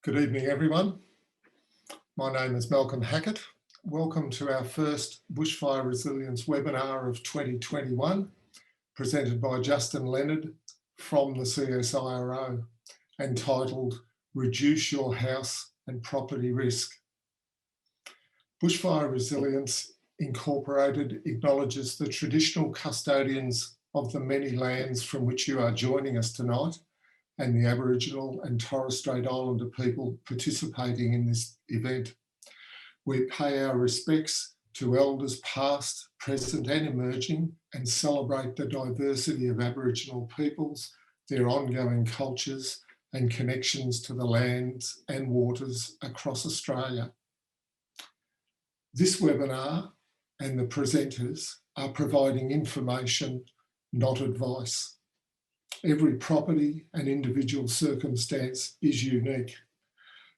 Good evening, everyone. My name is Malcolm Hackett. Welcome to our first Bushfire Resilience webinar of 2021, presented by Justin Leonard from the CSIRO, entitled Reduce Your House and Property Risk. Bushfire Resilience Incorporated acknowledges the traditional custodians of the many lands from which you are joining us tonight, and the Aboriginal and Torres Strait Islander people participating in this event. We pay our respects to elders past, present and emerging, and celebrate the diversity of Aboriginal peoples, their ongoing cultures and connections to the lands and waters across Australia. This webinar and the presenters are providing information, not advice. Every property and individual circumstance is unique,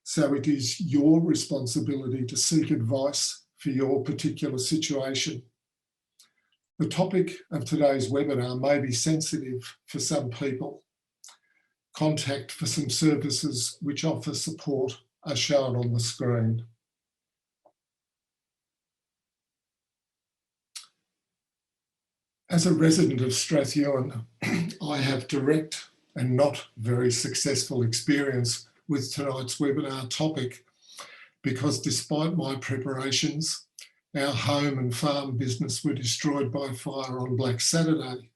so it is your responsibility to seek advice for your particular situation. The topic of today's webinar may be sensitive for some people. Contact for some services which offer support are shown on the screen. As a resident of Strathewen, I have direct and not very successful experience with tonight's webinar topic, because despite my preparations, our home and farm business were destroyed by fire on Black Saturday.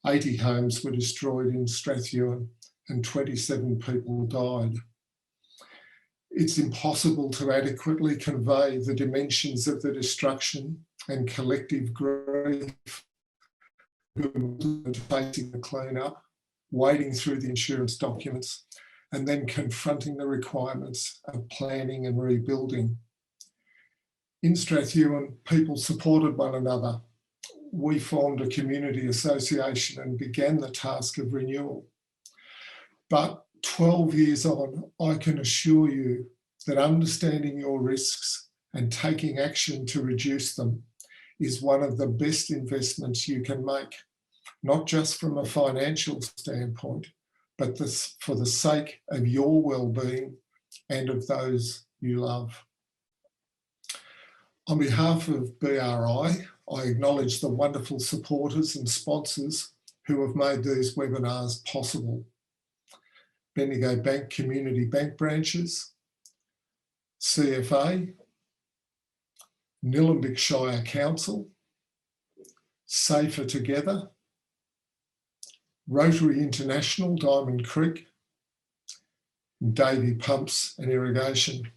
80 homes were destroyed in Strathewen and 27 people died. It's impossible to adequately convey the dimensions of the destruction and collective grief facing the clean-up, wading through the insurance documents, and then confronting the requirements of planning and rebuilding. In Strathewen, people supported one another. We formed a community association and began the task of renewal. But 12 years on, I can assure you that understanding your risks and taking action to reduce them is one of the best investments you can make, not just from a financial standpoint, but for the sake of your well-being and of those you love. On behalf of BRI, I acknowledge the wonderful supporters and sponsors who have made these webinars possible. Bendigo Bank Community Bank branches, CFA, Nillumbik Shire Council, Safer Together, Rotary International Diamond Creek, Davey Pumps and Irrigation.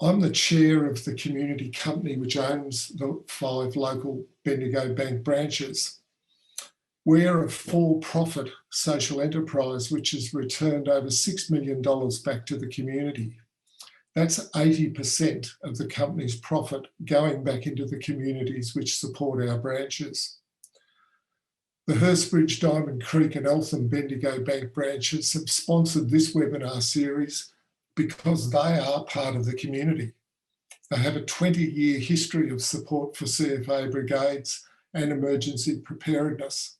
I'm the chair of the community company which owns the 5 local Bendigo Bank branches. We're a for-profit social enterprise which has returned over $6 million back to the community. That's 80% of the company's profit going back into the communities which support our branches. The Hurstbridge, Diamond Creek and Eltham Bendigo Bank branches have sponsored this webinar series because they are part of the community. They have a 20-year history of support for CFA brigades and emergency preparedness.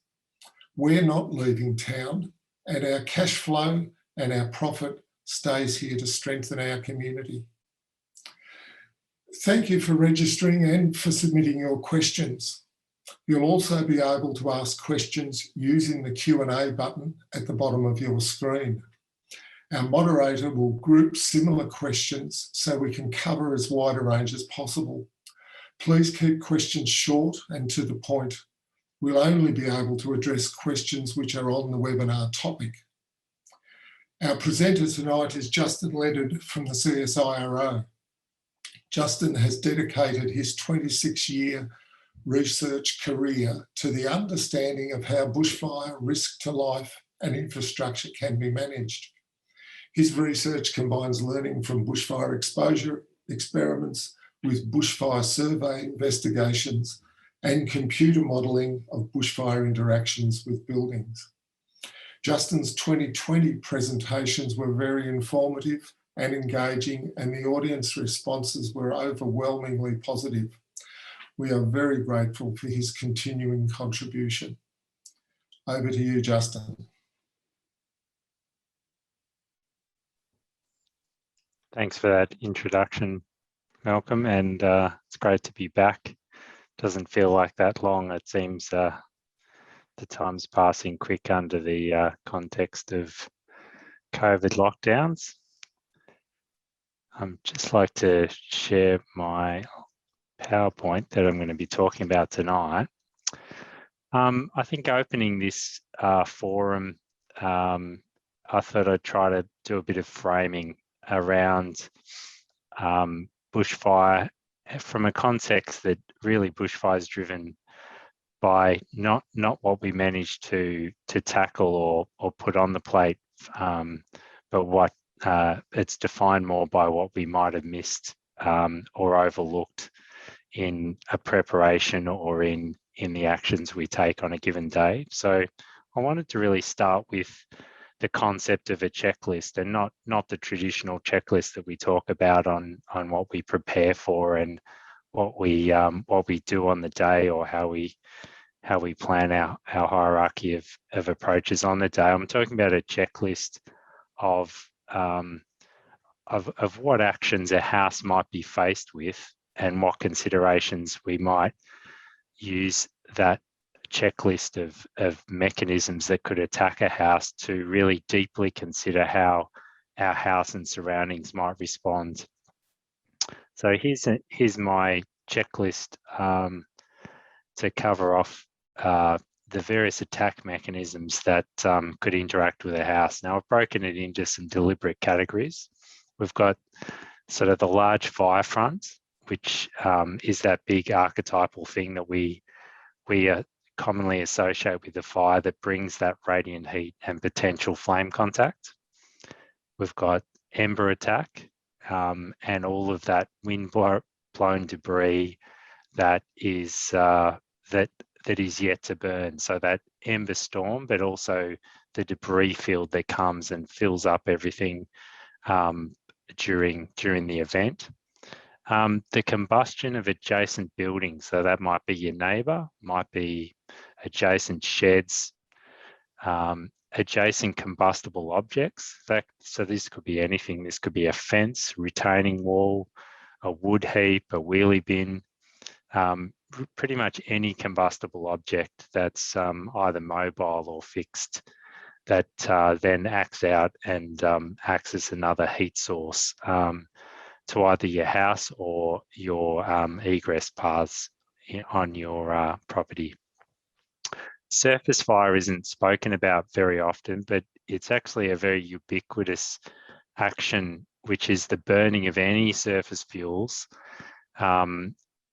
We're not leaving town, and our cash flow and our profit stays here to strengthen our community. Thank you for registering and for submitting your questions. You'll also be able to ask questions using the Q&A button at the bottom of your screen. Our moderator will group similar questions so we can cover as wide a range as possible. Please keep questions short and to the point. We'll only be able to address questions which are on the webinar topic. Our presenter tonight is Justin Leonard from the CSIRO. Justin has dedicated his 26-year research career to the understanding of how bushfire risk to life and infrastructure can be managed. His research combines learning from bushfire exposure experiments with bushfire survey investigations and computer modelling of bushfire interactions with buildings. Justin's 2020 presentations were very informative and engaging, and the audience responses were overwhelmingly positive. We are very grateful for his continuing contribution. Over to you, Justin. Thanks for that introduction, Malcolm, and it's great to be back. Doesn't feel like that long. It seems the time's passing quick under the context of COVID lockdowns. I'd just like to share my PowerPoint that I'm going to be talking about tonight. I think opening this forum, I thought I'd try to do a bit of framing around bushfire from a context that really bushfire is driven by not what we managed to tackle or put on the plate, but what it's defined more by what we might have missed or overlooked in a preparation or in the actions we take on a given day. So I wanted to really start with the concept of a checklist, and not the traditional checklist that we talk about on what we prepare for and what we do on the day, or how we plan our hierarchy of approaches on the day. I'm talking about a checklist of what actions a house might be faced with, and what considerations we might use that checklist of mechanisms that could attack a house to really deeply consider how our house and surroundings might respond. So here's my checklist to cover off the various attack mechanisms that could interact with a house. Now, I've broken it into some deliberate categories. We've got sort of the large Firefront, which is that big archetypal thing that we commonly associate with the fire that brings that radiant heat and potential flame contact. We've got Ember Attack and all of that wind-blown debris that is yet to burn. So that ember storm, but also the debris field that comes and fills up everything during the event. The combustion of adjacent buildings, so that might be your neighbour, might be adjacent sheds, adjacent combustible objects. So this could be anything. This could be a fence, retaining wall, a wood heap, a wheelie bin, pretty much any combustible object that's either mobile or fixed, that then acts out and acts as another heat source to either your house or your egress paths on your property. Surface fire isn't spoken about very often, but it's actually a very ubiquitous action, which is the burning of any surface fuels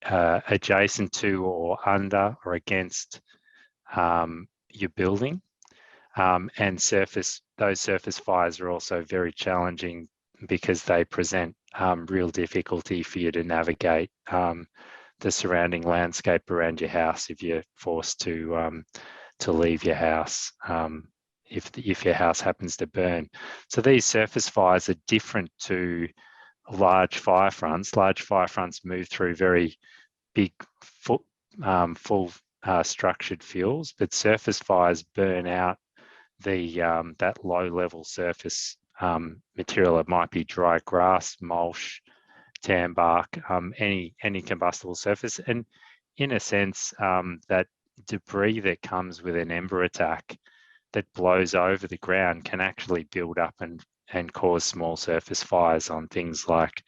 adjacent to or under or against your building. And those surface fires are also very challenging because they present real difficulty for you to navigate the surrounding landscape around your house if you're forced to leave your house if your house happens to burn. So these surface fires are different to large firefronts. Large firefronts move through very big full structured fuels, but surface fires burn out that low-level surface material. It might be dry grass, mulch, tan bark, any combustible surface. And in a sense, that debris that comes with an ember attack that blows over the ground can actually build up and cause small surface fires on things like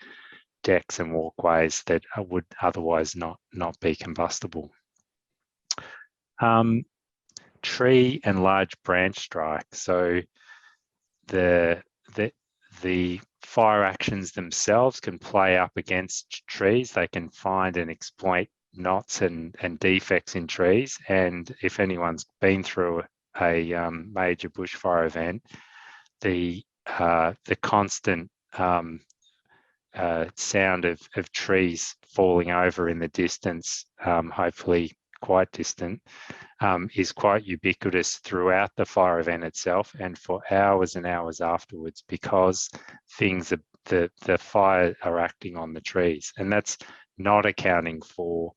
decks and walkways that would otherwise not be combustible. Tree and large branch strike. So the fire actions themselves can play up against trees. They can find and exploit knots and defects in trees. And if anyone's been through a major bushfire event, the constant sound of trees falling over in the distance, hopefully quite distant, is quite ubiquitous throughout the fire event itself and for hours and hours afterwards, because the fire are acting on the trees. And that's not accounting for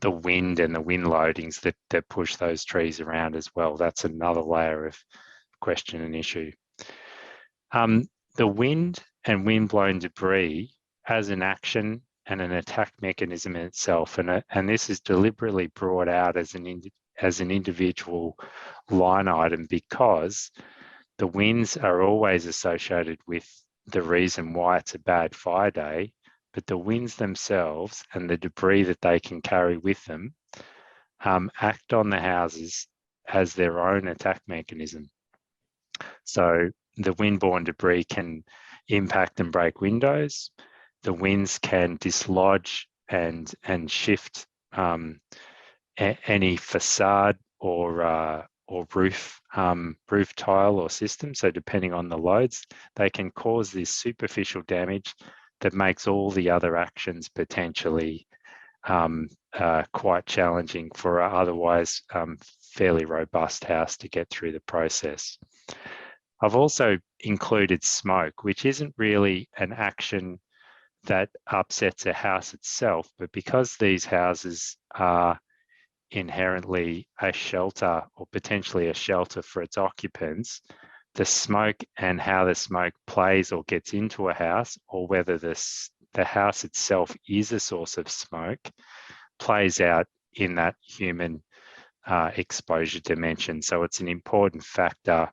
the wind and the wind loadings that push those trees around as well. That's another layer of question and issue. The wind and wind-blown debris as an action and an attack mechanism in itself. And this is deliberately brought out as an individual line item because the winds are always associated with the reason why it's a bad fire day, but the winds themselves and the debris that they can carry with them act on the houses as their own attack mechanism. So the wind-borne debris can impact and break windows. The winds can dislodge and shift any facade or roof tile or system. So depending on the loads, they can cause this superficial damage that makes all the other actions potentially quite challenging for an otherwise fairly robust house to get through the process. I've also included smoke, which isn't really an action that upsets a house itself, but because these houses are inherently a shelter or potentially a shelter for its occupants, the smoke and how the smoke plays or gets into a house, or whether the house itself is a source of smoke, plays out in that human exposure dimension. So it's an important factor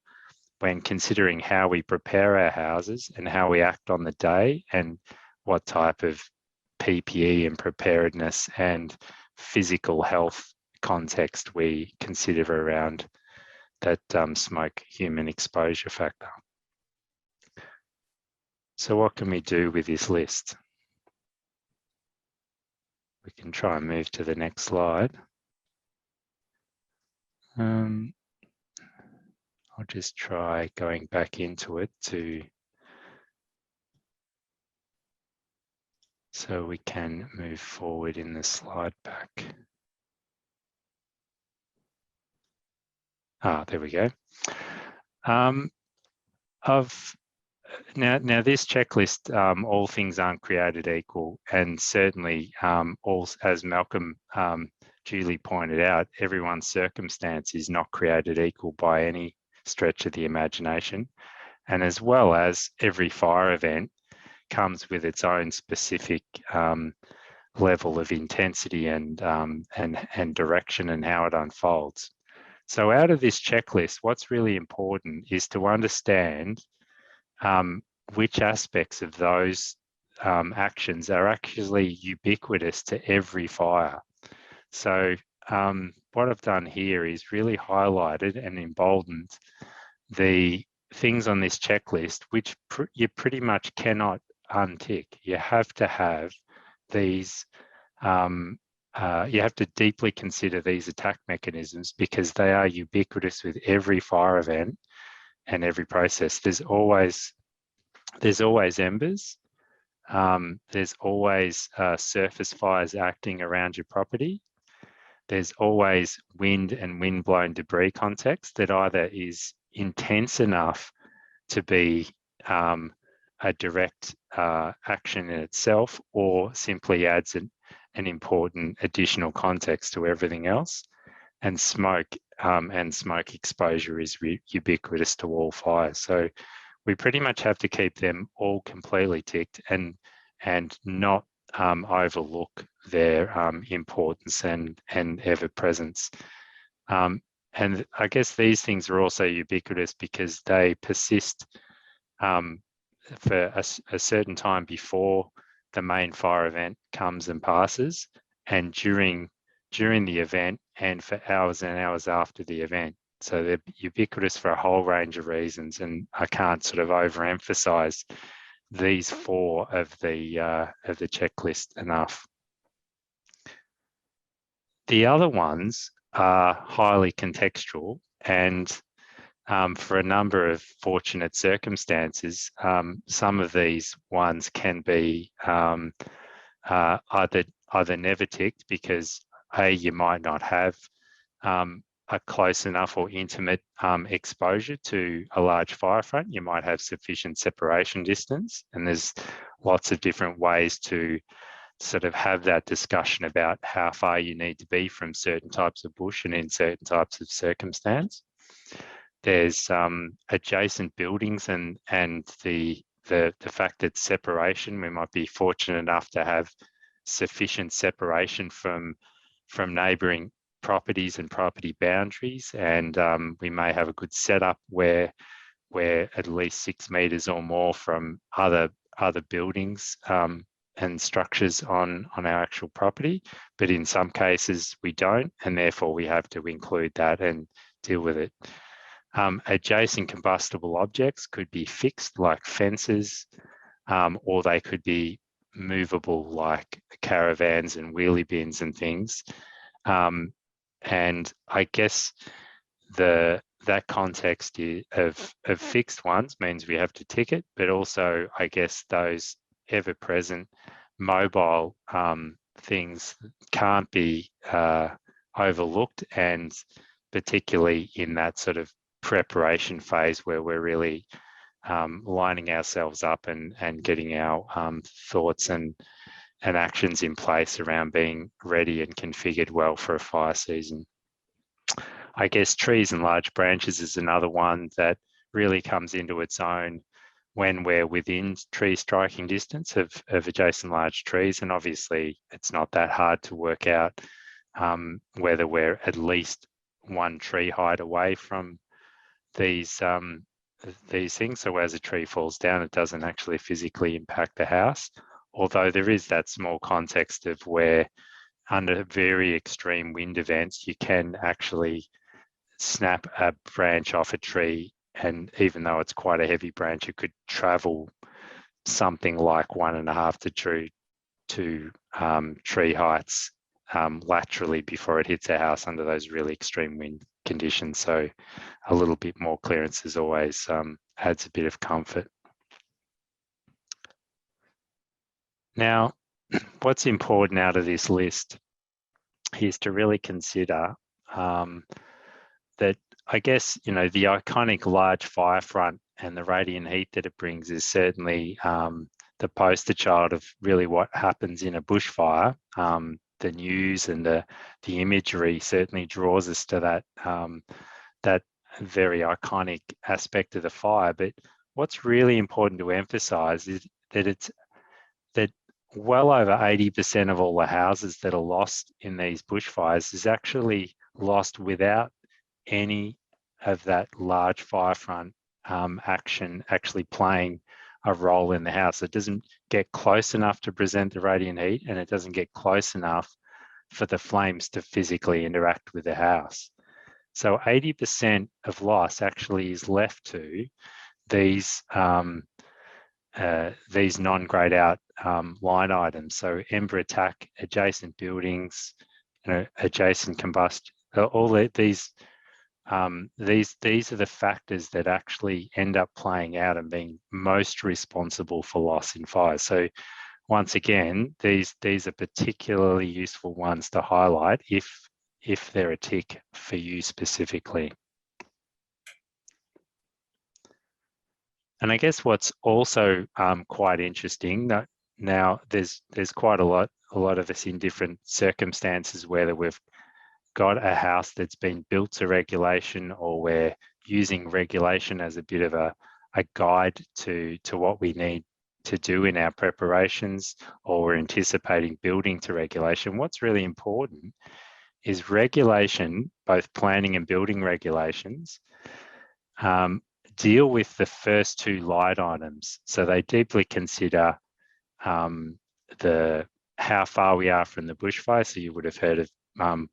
when considering how we prepare our houses and how we act on the day and what type of PPE and preparedness and physical health context we consider around that smoke human exposure factor. So what can we do with this list? We can try and move to the next slide. I'll just try going back into it so we can move forward in the slide back. There we go. Now this checklist, all things aren't created equal, and certainly as Malcolm duly pointed out, everyone's circumstance is not created equal by any stretch of the imagination, and as well as every fire event comes with its own specific level of intensity and direction and how it unfolds. So out of this checklist, what's really important is to understand which aspects of those actions are actually ubiquitous to every fire. So what I've done here is really highlighted and emboldened the things on this checklist, which you pretty much cannot untick. You have to have these, you have to deeply consider these attack mechanisms because they are ubiquitous with every fire event and every process. There's always embers. There's always surface fires acting around your property. There's always wind and wind-blown debris context that either is intense enough to be a direct action in itself, or simply adds an important additional context to everything else. And smoke exposure is ubiquitous to all fires. So we pretty much have to keep them all completely ticked and not overlook their importance and ever-presence. And I guess these things are also ubiquitous because they persist for a certain time before the main fire event comes and passes, and during the event, and for hours and hours after the event. So they're ubiquitous for a whole range of reasons, and I can't sort of overemphasize these four of the checklist enough. The other ones are highly contextual, and for a number of fortunate circumstances, some of these ones can be either never ticked because you might not have a close enough or intimate exposure to a large fire front. You might have sufficient separation distance, and there's lots of different ways to sort of have that discussion about how far you need to be from certain types of bush and in certain types of circumstance. There's adjacent buildings and the the fact that separation, we might be fortunate enough to have sufficient separation from neighbouring properties and property boundaries, and we may have a good setup where we're at least 6 metres or more from other buildings and structures on our actual property, but in some cases we don't, and therefore we have to include that and deal with it. Adjacent combustible objects could be fixed, like fences, or they could be movable, like caravans and wheelie bins and things. And I guess that context of fixed ones means we have to tick it, but also I guess those ever-present mobile things can't be overlooked, and particularly in that sort of preparation phase where we're really lining ourselves up and getting our thoughts and actions in place around being ready and configured well for a fire season. I guess trees and large branches is another one that really comes into its own when we're within tree striking distance of adjacent large trees. And obviously it's not that hard to work out whether we're at least one tree height away from these things. So as a tree falls down, it doesn't actually physically impact the house. Although there is that small context of where under very extreme wind events, you can actually snap a branch off a tree, and even though it's quite a heavy branch, it could travel something like 1.5 to 2 tree heights laterally before it hits a house under those really extreme wind conditions. So a little bit more clearance is always adds a bit of comfort. Now, what's important out of this list is to really consider that, I guess, you know, the iconic large Firefront and the radiant heat that it brings is certainly the poster child of really what happens in a bushfire. The news and the imagery certainly draws us to that that very iconic aspect of the fire. But what's really important to emphasise is that well over 80% of all the houses that are lost in these bushfires is actually lost without any of that large Firefront action actually playing a role in the house. It doesn't get close enough to present the radiant heat, and it doesn't get close enough for the flames to physically interact with the house. So 80% of loss actually is left to these non-grayed out line items. So Ember Attack, adjacent buildings, you know, adjacent combustion, all these are the factors that actually end up playing out and being most responsible for loss in fires. So once again, these are particularly useful ones to highlight if they're a tick for you specifically. And I guess what's also quite interesting that now there's quite a lot of us in different circumstances, whether we've got a house that's been built to regulation, or we're using regulation as a bit of a guide to what we need to do in our preparations, or we're anticipating building to regulation. What's really important is regulation, both planning and building regulations, deal with the first 2 light items. So they deeply consider how far we are from the bushfire. So you would have heard of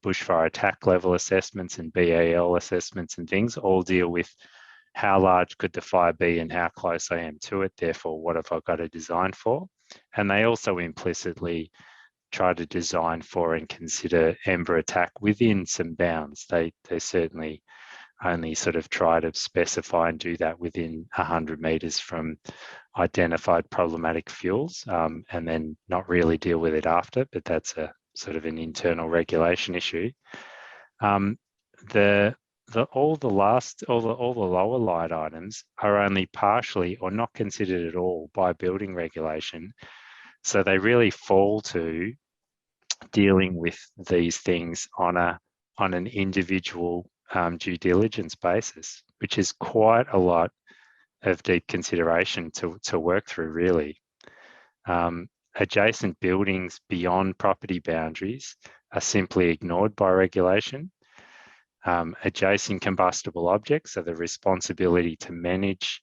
bushfire attack level assessments and BAL assessments and things, all deal with how large could the fire be and how close I am to it. Therefore, what have I got to design for? And they also implicitly try to design for and consider Ember Attack within some bounds. They certainly only sort of try to specify and do that within 100 metres from identified problematic fuels, and then not really deal with it after, but that's a sort of an internal regulation issue. All the lower light items are only partially or not considered at all by building regulation. So they really fall to dealing with these things on an individual due diligence basis, which is quite a lot deep consideration to work through, really. Adjacent buildings beyond property boundaries are simply ignored by regulation. Adjacent combustible objects are the responsibility to manage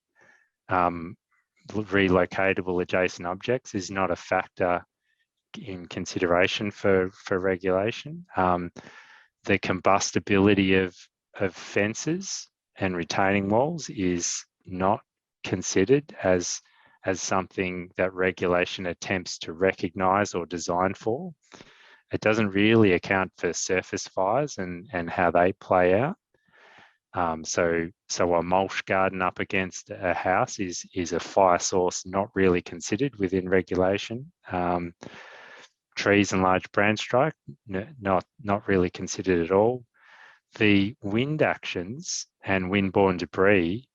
relocatable adjacent objects is not a factor in consideration for regulation. The combustibility of fences and retaining walls is not considered as something that regulation attempts to recognise or design for. It doesn't really account for surface fires and how they play out. So a mulch garden up against a house is a fire source not really considered within regulation. Trees and large branch strike, not really considered at all. The wind actions and windborne debris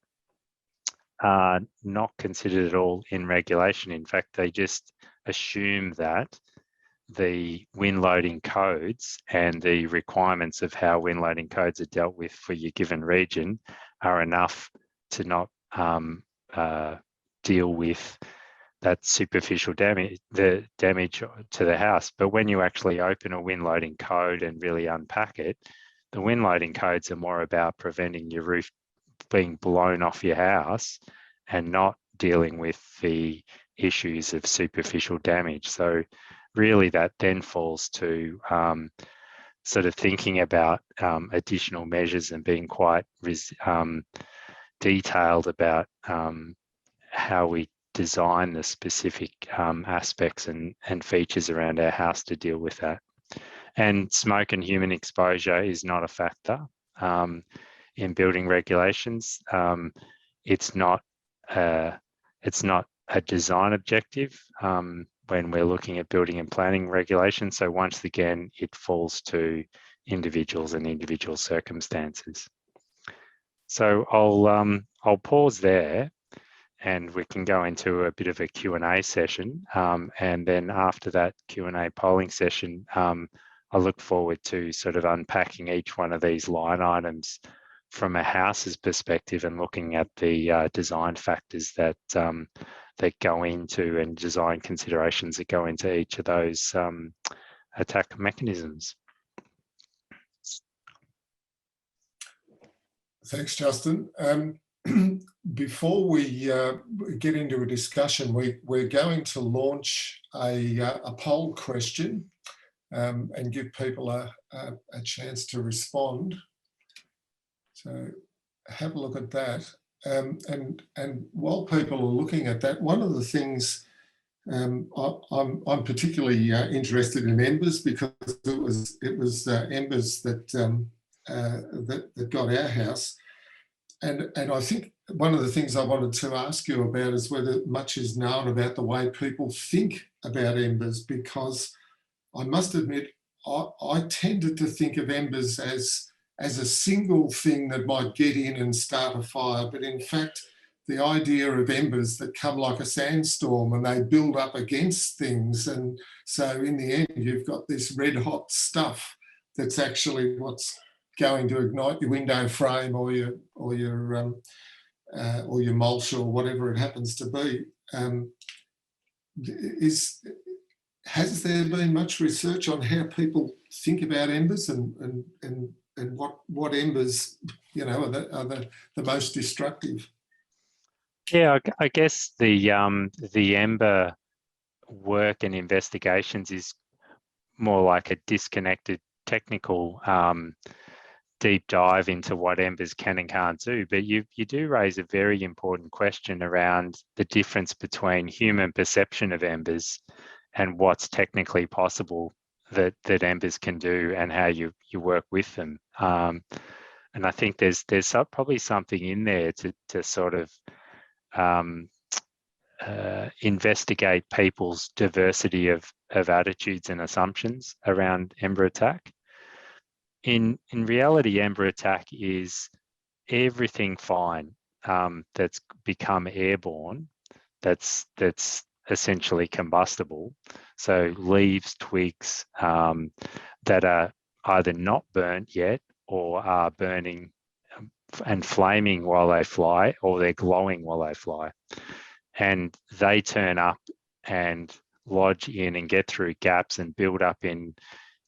are not considered at all in regulation. In fact, they just assume that the wind loading codes and the requirements of how wind loading codes are dealt with for your given region are enough to not deal with that superficial damage, the damage to the house. But when you actually open a wind loading code and really unpack it, the wind loading codes are more about preventing your roof being blown off your house and not dealing with the issues of superficial damage. So really that then falls to sort of thinking about additional measures and being quite detailed about how we design the specific aspects and features around our house to deal with that. And smoke and human exposure is not a factor in building regulations. It's not a design objective when we're looking at building and planning regulations. So once again, it falls to individuals and individual circumstances. So I'll pause there, and we can go into a bit of a Q&A session. And then after that Q&A polling session, I look forward to sort of unpacking each one of these line items from a house's perspective and looking at the design factors that go into and design considerations that go into each of those attack mechanisms. Thanks, Justin. Before we get into a discussion, we're going to launch a poll question and give people a chance to respond. So have a look at that. And while people are looking at that, one of the things I'm particularly interested in Embers, because it was Embers that got our house. And I think one of the things I wanted to ask you about is whether much is known about the way people think about Embers, because I must admit, I tended to think of Embers as a single thing that might get in and start a fire. But in fact, the idea of embers that come like a sandstorm and they build up against things. And so in the end, you've got this red hot stuff that's actually what's going to ignite your window frame or your mulch or whatever it happens to be. Has there been much research on how people think about embers and what embers, are the most destructive? Yeah, I guess the Ember work and investigations is more like a disconnected technical deep dive into what embers can and can't do. But you do raise a very important question around the difference between human perception of embers and what's technically possible that embers can do and how you work with them. And I think there's probably something in there to sort of investigate people's diversity of attitudes and assumptions around Ember Attack. In reality, Ember Attack is everything fine that's become airborne, that's essentially combustible. So leaves, twigs that are either not burnt yet or are burning and flaming while they fly, or they're glowing while they fly. And they turn up and lodge in and get through gaps and build up in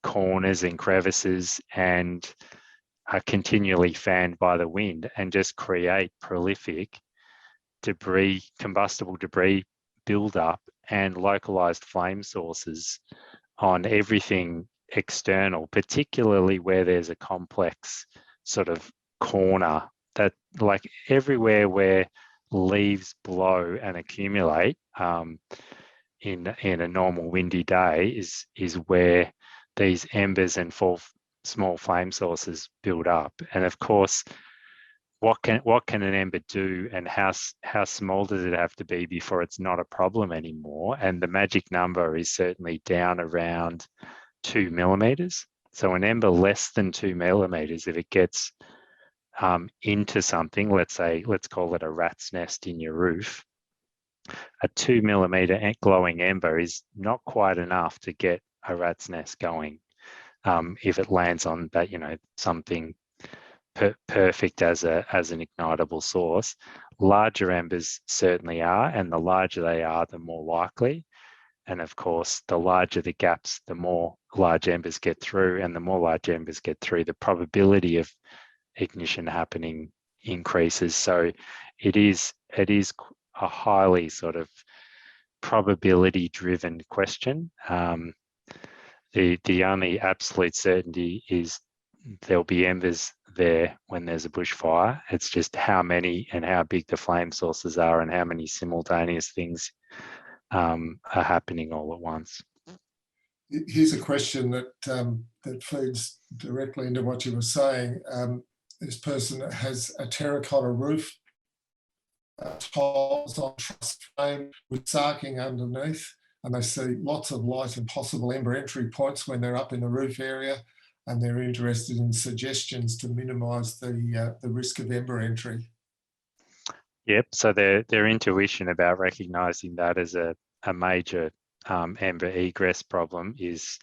corners and crevices and are continually fanned by the wind and just create prolific debris, combustible debris build-up and localized flame sources on everything external, particularly where there's a complex sort of corner that, like everywhere where leaves blow and accumulate in a normal windy day is where these embers and small flame sources build up. And of course, what can an ember do, and how small does it have to be before it's not a problem anymore? And the magic number is certainly down around 2 millimeters. So an ember less than 2 millimeters, if it gets into something, let's call it a rat's nest in your roof, a 2 millimeter glowing ember is not quite enough to get a rat's nest going. If it lands on that, something perfect as an ignitable source. Larger embers certainly are, and the larger they are, the more likely. And of course, the larger the gaps, the more large embers get through, and the more large embers get through, the probability of ignition happening increases. So it is a highly sort of probability-driven question. The only absolute certainty is there'll be embers there when there's a bushfire. It's just how many and how big the flame sources are and how many simultaneous things are happening all at once. Here's a question that feeds directly into what you were saying. This person has a terracotta roof, tiles on truss frame with sarking underneath, and they see lots of light and possible ember entry points when they're up in the roof area, and they're interested in suggestions to minimise the risk of ember entry. Yep, so their intuition about recognising that as a major ember egress problem is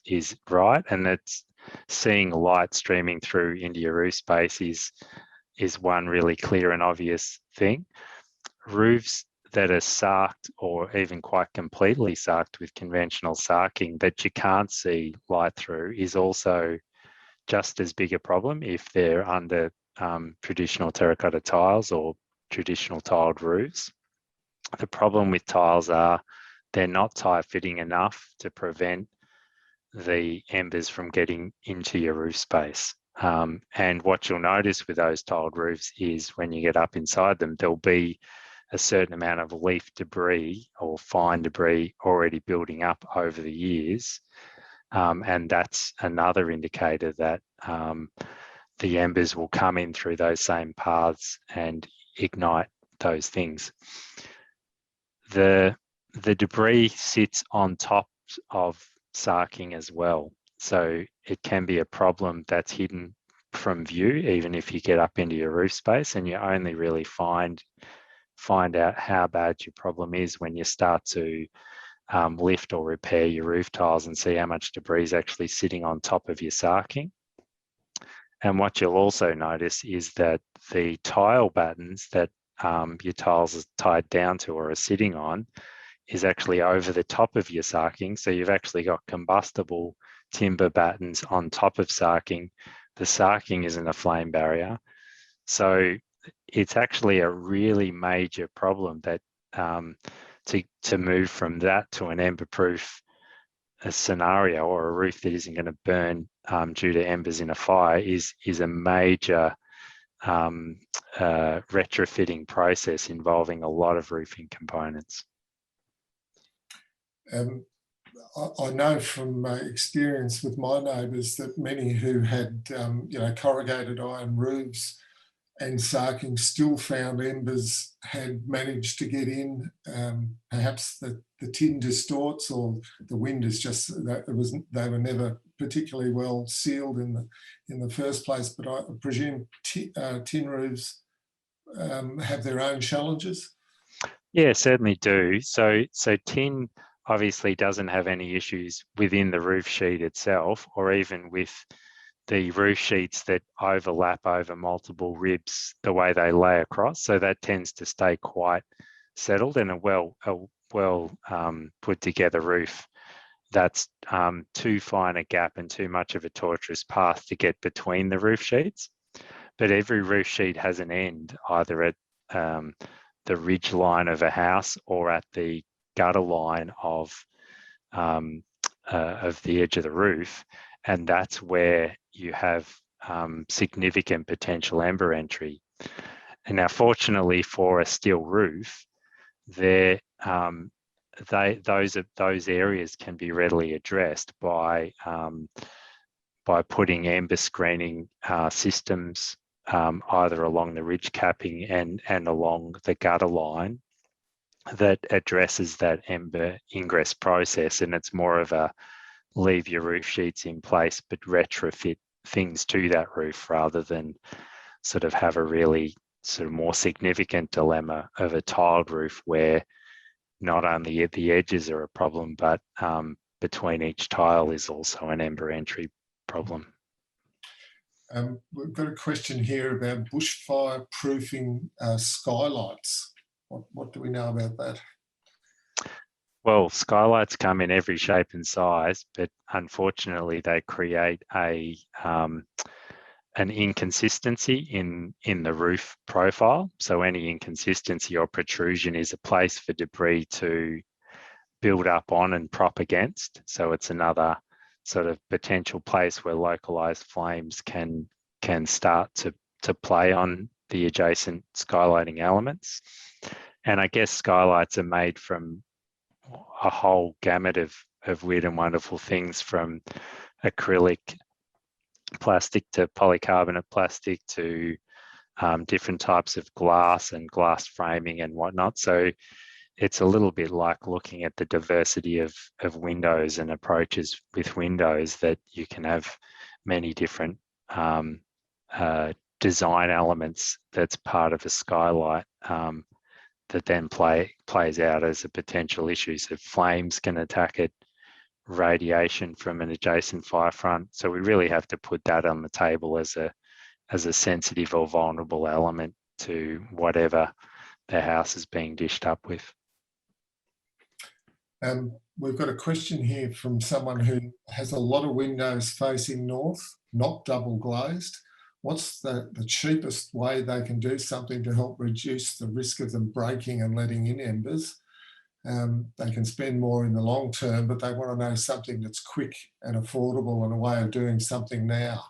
right, and that's seeing light streaming through into your roof space is one really clear and obvious thing. Roofs that are sarked or even quite completely sarked with conventional sarking that you can't see light through is also just as big a problem if they're under traditional terracotta tiles or traditional tiled roofs. The problem with tiles are they're not tight-fitting enough to prevent the embers from getting into your roof space. And what you'll notice with those tiled roofs is when you get up inside them, there'll be a certain amount of leaf debris or fine debris already building up over the years. And that's another indicator that the embers will come in through those same paths and ignite those things. The debris sits on top of sarking as well. So it can be a problem that's hidden from view, even if you get up into your roof space, and you only really find out how bad your problem is when you start to lift or repair your roof tiles and see how much debris is actually sitting on top of your sarking. And what you'll also notice is that the tile battens that your tiles are tied down to or are sitting on is actually over the top of your sarking. So you've actually got combustible timber battens on top of sarking. The sarking isn't a flame barrier. So it's actually a really major problem that to move from that to an ember-proof scenario or a roof that isn't going to burn due to embers in a fire is a major retrofitting process involving a lot of roofing components. I know from experience with my neighbours that many who had corrugated iron roofs and sarking still found embers had managed to get in. Perhaps the tin distorts or the wind is just that they were never particularly well sealed in the first place. But I presume tin roofs have their own challenges. Yeah, certainly do. So tin obviously doesn't have any issues within the roof sheet itself, or even with the roof sheets that overlap over multiple ribs, the way they lay across. So that tends to stay quite settled, and a well put together roof that's too fine a gap and too much of a tortuous path to get between the roof sheets. But every roof sheet has an end, either at the ridge line of a house or at the gutter line of the edge of the roof, and that's where you have significant potential ember entry. And now, fortunately for a steel roof, those areas can be readily addressed by putting ember screening systems either along the ridge capping and along the gutter line that addresses that ember ingress process. And it's more of a leave your roof sheets in place but retrofit things to that roof, rather than sort of have a really sort of more significant dilemma of a tiled roof where not only at the edges are a problem, but between each tile is also an ember entry problem. We've got a question here about bushfire proofing skylights. What do we know about that? Well, skylights come in every shape and size, but unfortunately they create an inconsistency in the roof profile. So any inconsistency or protrusion is a place for debris to build up on and prop against. So it's another sort of potential place where localized flames can start to play on the adjacent skylighting elements. And I guess skylights are made from a whole gamut of weird and wonderful things, from acrylic plastic to polycarbonate plastic to different types of glass and glass framing and whatnot. So it's a little bit like looking at the diversity of windows and approaches with windows, that you can have many different design elements that's part of a skylight that then plays out as a potential issue. So flames can attack it, radiation from an adjacent firefront. So we really have to put that on the table as a sensitive or vulnerable element to whatever the house is being dished up with. We've got a question here from someone who has a lot of windows facing north, not double glazed. What's the cheapest way they can do something to help reduce the risk of them breaking and letting in embers? They can spend more in the long term, but they want to know something that's quick and affordable and a way of doing something now.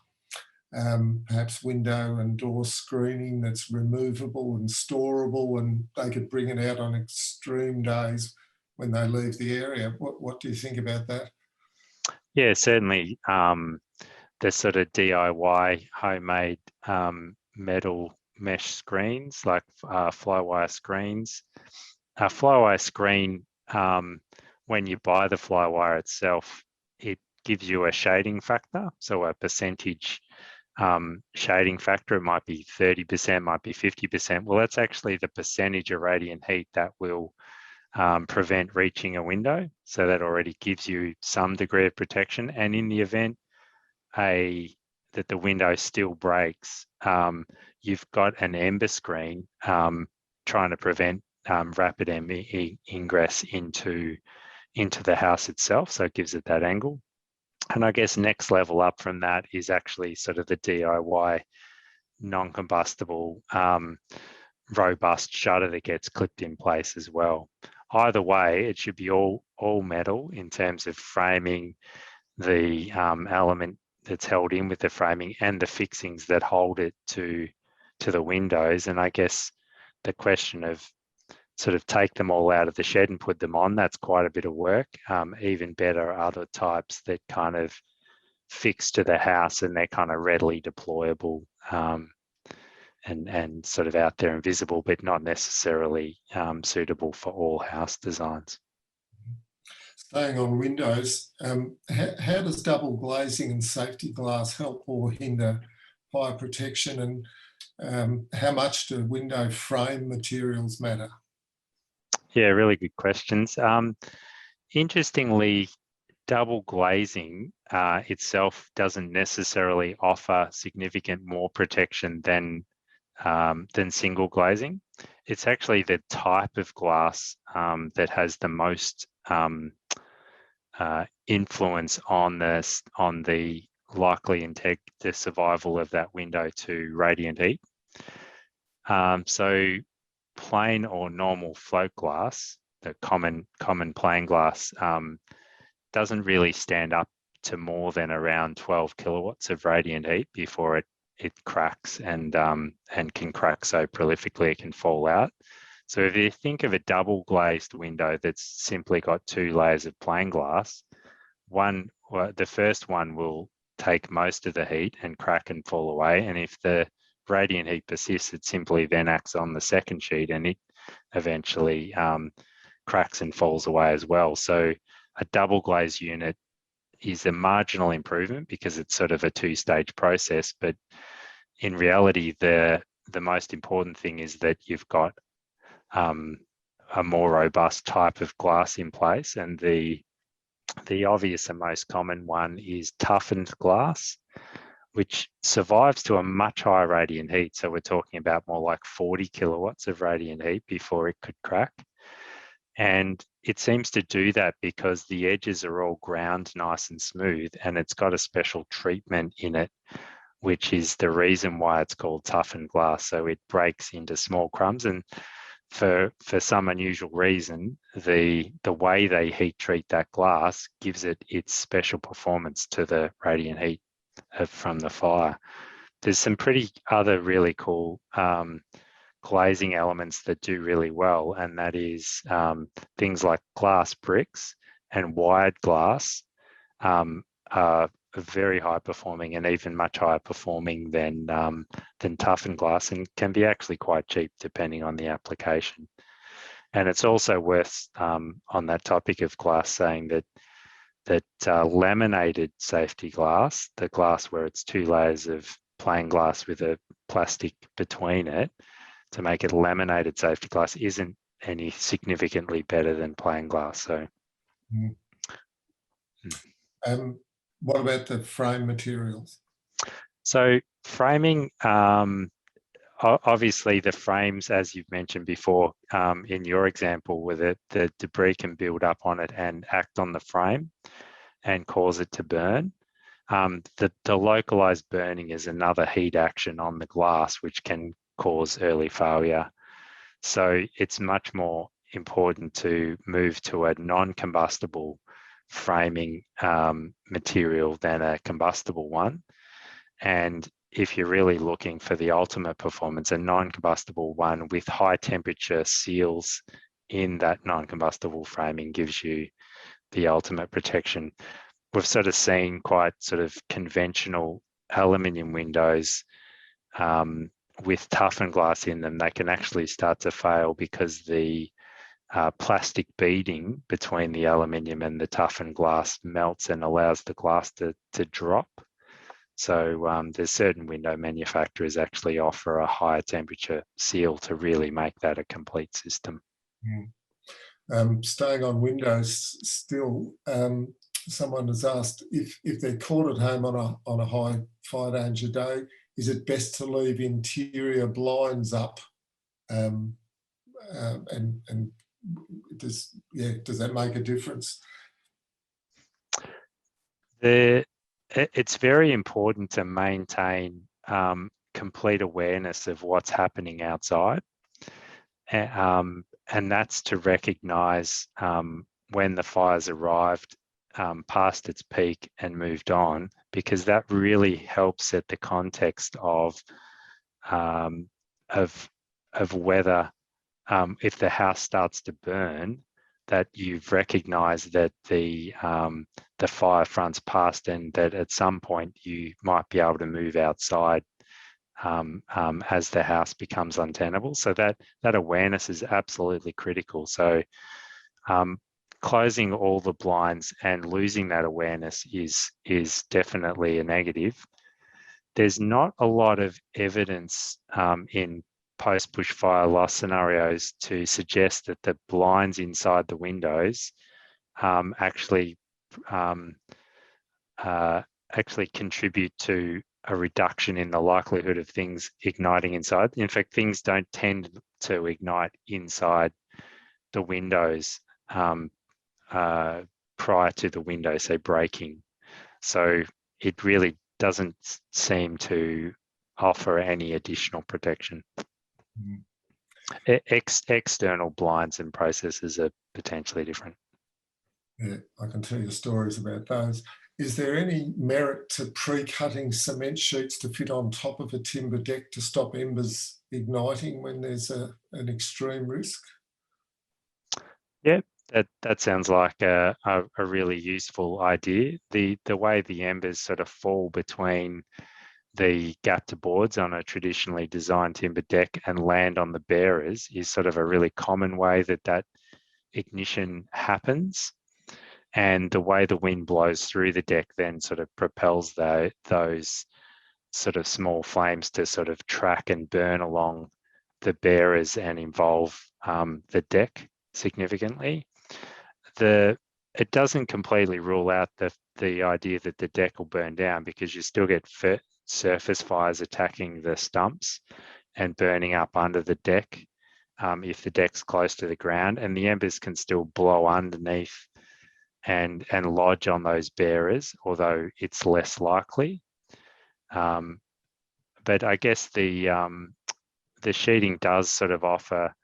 Perhaps window and door screening that's removable and storable, and they could bring it out on extreme days when they leave the area. What do you think about that? Yeah, certainly. The sort of DIY homemade metal mesh screens, like flywire screens. A flywire screen, when you buy the flywire itself, it gives you a shading factor, so a percentage shading factor. It might be 30%, might be 50%. Well, that's actually the percentage of radiant heat that will prevent reaching a window. So that already gives you some degree of protection. And in the event that the window still breaks, you've got an ember screen trying to prevent rapid ingress into the house itself. So it gives it that angle. And I guess next level up from that is actually sort of the DIY non-combustible robust shutter that gets clipped in place as well. Either way, it should be all metal in terms of framing, the element that's held in with the framing, and the fixings that hold it to the windows. And I guess the question of sort of take them all out of the shed and put them on, that's quite a bit of work. Even better are other types that kind of fix to the house and they're kind of readily deployable and sort of out there and visible, but not necessarily suitable for all house designs. Staying on windows, how does double glazing and safety glass help or hinder fire protection, and how much do window frame materials matter? Yeah, really good questions. Interestingly, double glazing itself doesn't necessarily offer significant more protection than single glazing. It's actually the type of glass that has the most influence on the likely the survival of that window to radiant heat. So plain or normal float glass, the common plain glass, doesn't really stand up to more than around 12 kilowatts of radiant heat before it cracks and can crack so prolifically it can fall out. So if you think of a double glazed window that's simply got 2 layers of plain glass, the first one will take most of the heat and crack and fall away. And if the radiant heat persists, it simply then acts on the second sheet and it eventually cracks and falls away as well. So a double glazed unit is a marginal improvement because it's sort of a 2-stage process. But in reality, the most important thing is that you've got a more robust type of glass in place. And the obvious and most common one is toughened glass, which survives to a much higher radiant heat. So we're talking about more like 40 kilowatts of radiant heat before it could crack. And it seems to do that because the edges are all ground nice and smooth, and it's got a special treatment in it, which is the reason why it's called toughened glass. So it breaks into small crumbs, and for some unusual reason, the way they heat treat that glass gives it its special performance to the radiant heat from the fire. There's some pretty other really cool glazing elements that do really well, and that is things like glass bricks and wired glass are very high performing and even much higher performing than toughened glass, and can be actually quite cheap depending on the application. And it's also worth on that topic of glass saying that laminated safety glass, the glass where it's 2 layers of plain glass with a plastic between it to make it laminated safety glass, isn't any significantly better than plain glass. So what about the frame materials? So framing, obviously the frames, as you've mentioned before, in your example, where the debris can build up on it and act on the frame and cause it to burn. The localized burning is another heat action on the glass, which can cause early failure. So it's much more important to move to a non-combustible framing material than a combustible one. And if you're really looking for the ultimate performance, a non-combustible one with high temperature seals in that non-combustible framing gives you the ultimate protection. We've sort of seen quite sort of conventional aluminium windows with toughened glass in them. They can actually start to fail because the plastic beading between the aluminium and the toughened glass melts and allows the glass to drop. So there's certain window manufacturers actually offer a higher temperature seal to really make that a complete system. Staying on windows still, someone has asked if they're caught at home on a high fire danger day, is it best to leave interior blinds up? And does that make a difference? It's very important to maintain complete awareness of what's happening outside, and that's to recognise when the fire's arrived past its peak and moved on, because that really helps set the context of whether if the house starts to burn, that you've recognised that the fire front's passed and that at some point you might be able to move outside as the house becomes untenable. So that awareness is absolutely critical. So closing all the blinds and losing that awareness is definitely a negative. There's not a lot of evidence in post-bushfire loss scenarios to suggest that the blinds inside the windows actually actually contribute to a reduction in the likelihood of things igniting inside. In fact, things don't tend to ignite inside the windows prior to the window, say, breaking. So it really doesn't seem to offer any additional protection. External blinds and processes are potentially different. Yeah, I can tell you stories about those. Is there any merit to pre-cutting cement sheets to fit on top of a timber deck to stop embers igniting when there's an extreme risk? Yeah, that sounds like a really useful idea. The way the embers sort of fall between the gap boards on a traditionally designed timber deck and land on the bearers is sort of a really common way that ignition happens. And the way the wind blows through the deck then sort of propels those sort of small flames to sort of track and burn along the bearers and involve the deck significantly. It doesn't completely rule out the idea that the deck will burn down, because you still get surface fires attacking the stumps and burning up under the deck if the deck's close to the ground, and the embers can still blow underneath and lodge on those bearers, although it's less likely. But I guess the sheeting does sort of offer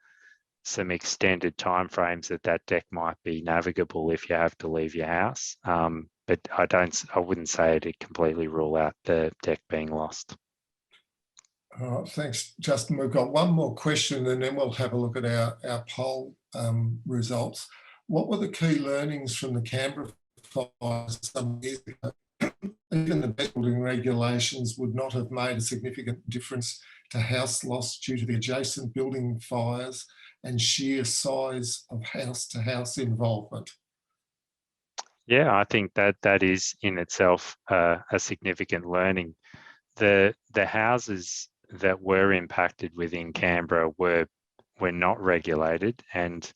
some extended timeframes that deck might be navigable if you have to leave your house. But I wouldn't say it'd completely rule out the deck being lost. All right, thanks, Justin. We've got one more question and then we'll have a look at our poll results. What were the key learnings from the Canberra fires some years ago? Even the best building regulations would not have made a significant difference to house loss due to the adjacent building fires and sheer size of house-to-house involvement. Yeah, I think that is in itself a significant learning. The houses that were impacted within Canberra were not regulated, and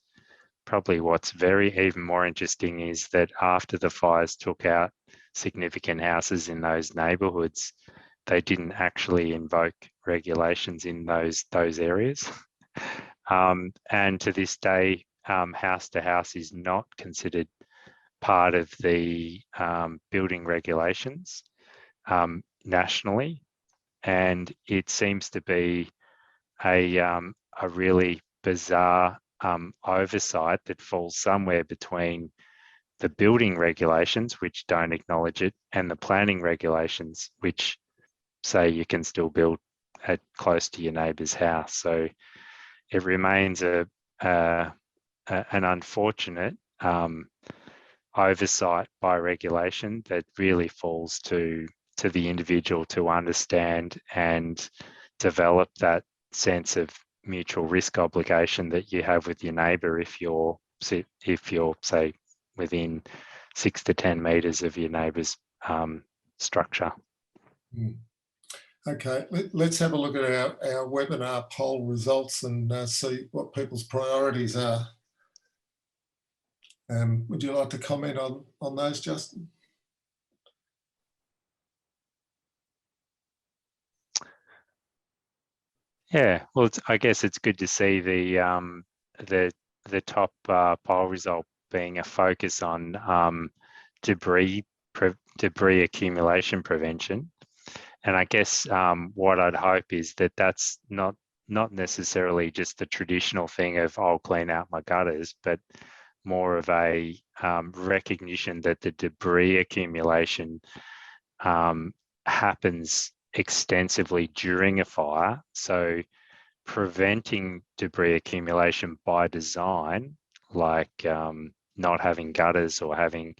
probably what's even more interesting is that after the fires took out significant houses in those neighbourhoods, they didn't actually invoke regulations in those areas. And to this day, house to house is not considered part of the building regulations nationally, and it seems to be a really bizarre oversight that falls somewhere between the building regulations, which don't acknowledge it, and the planning regulations, which say you can still build close to your neighbour's house. So it remains an unfortunate oversight by regulation that really falls to the individual to understand and develop that sense of mutual risk obligation that you have with your neighbour if you're say within 6 to 10 metres of your neighbour's structure. Okay, let's have a look at our webinar poll results and see what people's priorities are. Would you like to comment on those, Justin? Yeah, well, I guess it's good to see the top poll result being a focus on debris accumulation prevention. And I guess what I'd hope is that that's not necessarily just the traditional thing of I'll clean out my gutters, but more of a recognition that the debris accumulation happens extensively during a fire. So preventing debris accumulation by design, like not having gutters or having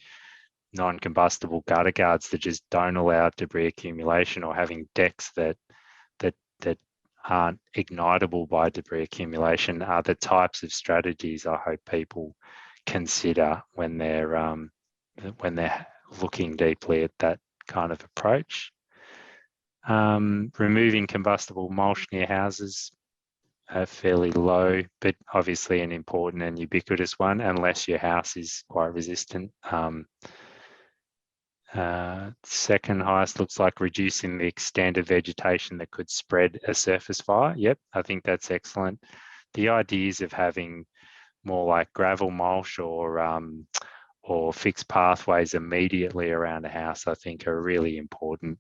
non-combustible gutter guards that just don't allow debris accumulation, or having decks that aren't ignitable by debris accumulation, are the types of strategies I hope people consider when they're looking deeply at that kind of approach. Removing combustible mulch near houses, fairly low, but obviously an important and ubiquitous one, unless your house is quite resistant. Second highest looks like reducing the extent of vegetation that could spread a surface fire. Yep, I think that's excellent. The ideas of having more like gravel mulch or fixed pathways immediately around a house, I think, are a really important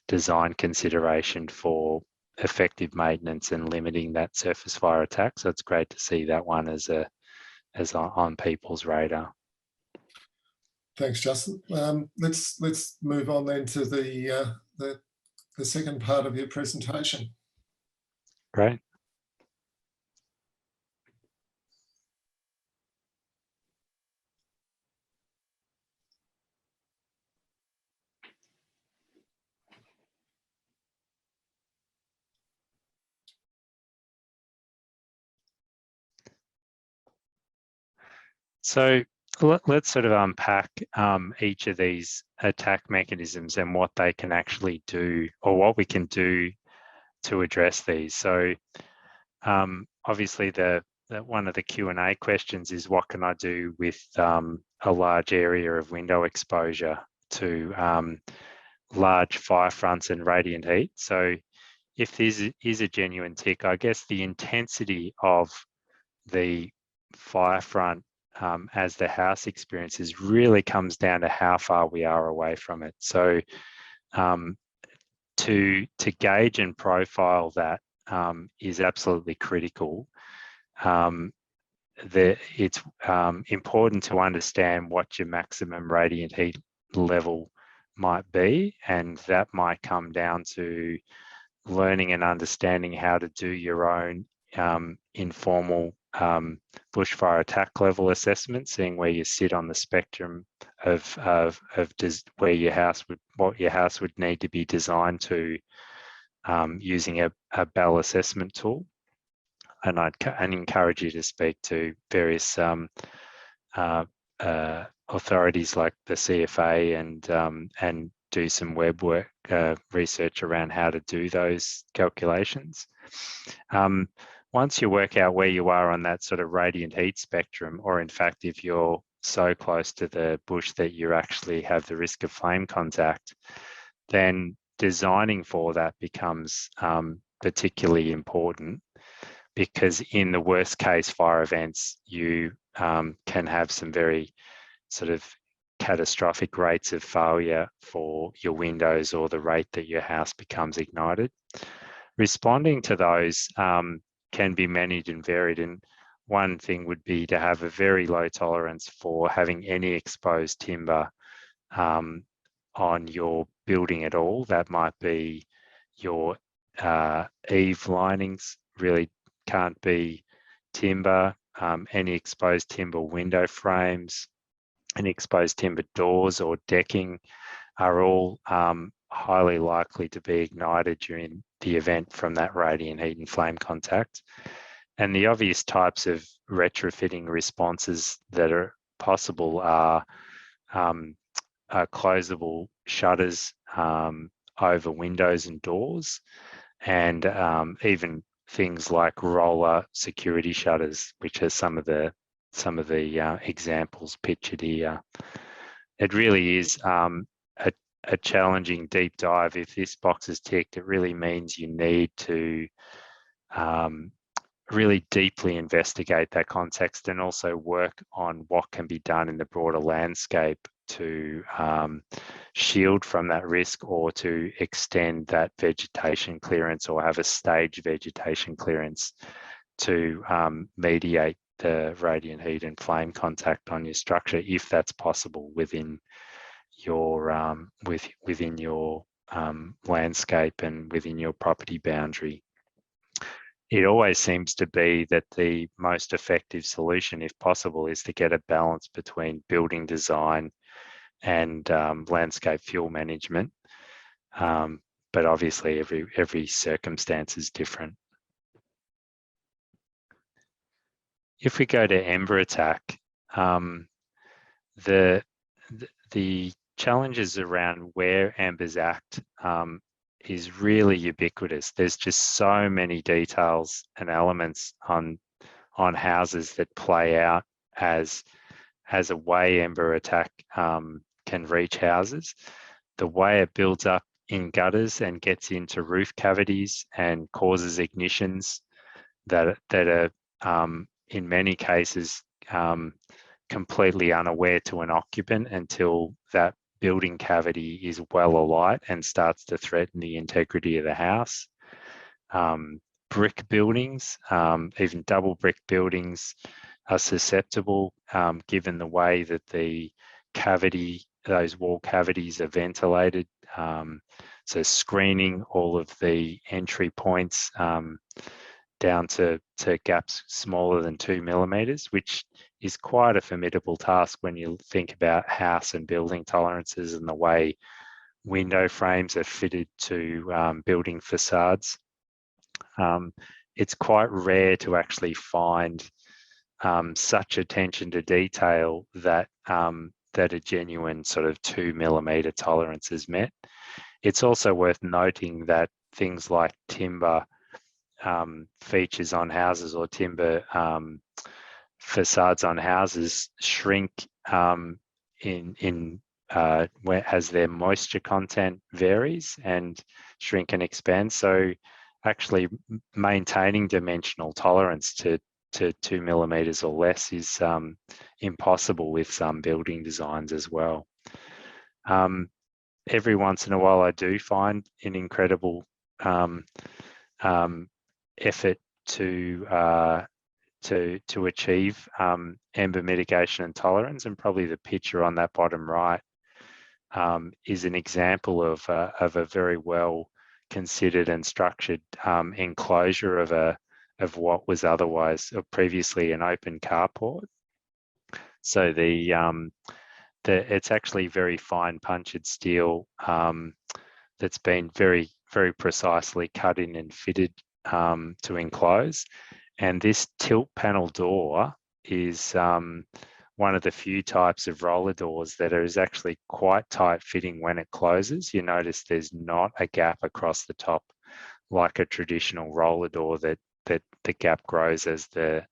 design consideration for effective maintenance and limiting that surface fire attack. So it's great to see that one as on people's radar. Thanks, Justin. Let's move on then to the second part of your presentation. Great. So let's sort of unpack each of these attack mechanisms and what they can actually do, or what we can do to address these. So obviously one of the Q&A questions is, what can I do with a large area of window exposure to large fire fronts and radiant heat? So if this is a genuine tick, I guess the intensity of the fire front as the house experiences really comes down to how far we are away from it. So to gauge and profile that is absolutely critical. It's important to understand what your maximum radiant heat level might be, and that might come down to learning and understanding how to do your own informal bushfire attack level assessment, seeing where you sit on the spectrum of where what your house would need to be designed to, using a BEL assessment tool. And I'd encourage you to speak to various authorities like the CFA and do some web work research around how to do those calculations. Once you work out where you are on that sort of radiant heat spectrum, or in fact, if you're so close to the bush that you actually have the risk of flame contact, then designing for that becomes particularly important, because in the worst case fire events, you can have some very sort of catastrophic rates of failure for your windows, or the rate that your house becomes ignited. Responding to those can be managed and varied, and one thing would be to have a very low tolerance for having any exposed timber on your building at all. That might be your eave linings, really can't be timber, any exposed timber window frames, any exposed timber doors or decking are all highly likely to be ignited during the event from that radiant heat and flame contact. And the obvious types of retrofitting responses that are possible are closable shutters over windows and doors, and even things like roller security shutters, which are some of the examples pictured here. It really is a challenging deep dive. If this box is ticked, it really means you need to really deeply investigate that context, and also work on what can be done in the broader landscape to shield from that risk, or to extend that vegetation clearance, or have a staged vegetation clearance to mediate the radiant heat and flame contact on your structure, if that's possible within your within your landscape and within your property boundary. It always seems to be that the most effective solution, if possible, is to get a balance between building design and landscape fuel management. But obviously every circumstance is different. If we go to Ember Attack, the challenges around where Embers act is really ubiquitous. There's just so many details and elements on houses that play out as a way Ember Attack can reach houses. The way it builds up in gutters and gets into roof cavities and causes ignitions that are in many cases completely unaware to an occupant until that building cavity is well alight and starts to threaten the integrity of the house. Brick buildings, even double brick buildings, are susceptible given the way that the cavity, those wall cavities are ventilated. So screening all of the entry points down to gaps smaller than 2 millimeters, which is quite a formidable task when you think about house and building tolerances and the way window frames are fitted to building facades. It's quite rare to actually find such attention to detail that that a genuine sort of 2 millimeter tolerance is met. It's also worth noting that things like timber features on houses or timber facades on houses shrink as their moisture content varies and shrink and expand. So actually maintaining dimensional tolerance to 2 millimeters or less is impossible with some building designs as well. Every once in a while I do find an incredible effort to achieve ember mitigation and tolerance, and probably the picture on that bottom right is an example of a very well considered and structured enclosure of what was otherwise previously an open carport. So it's actually very fine punctured steel that's been very, very precisely cut in and fitted to enclose. And this tilt panel door is one of the few types of roller doors that is actually quite tight fitting when it closes. You notice there's not a gap across the top like a traditional roller door that the gap grows as the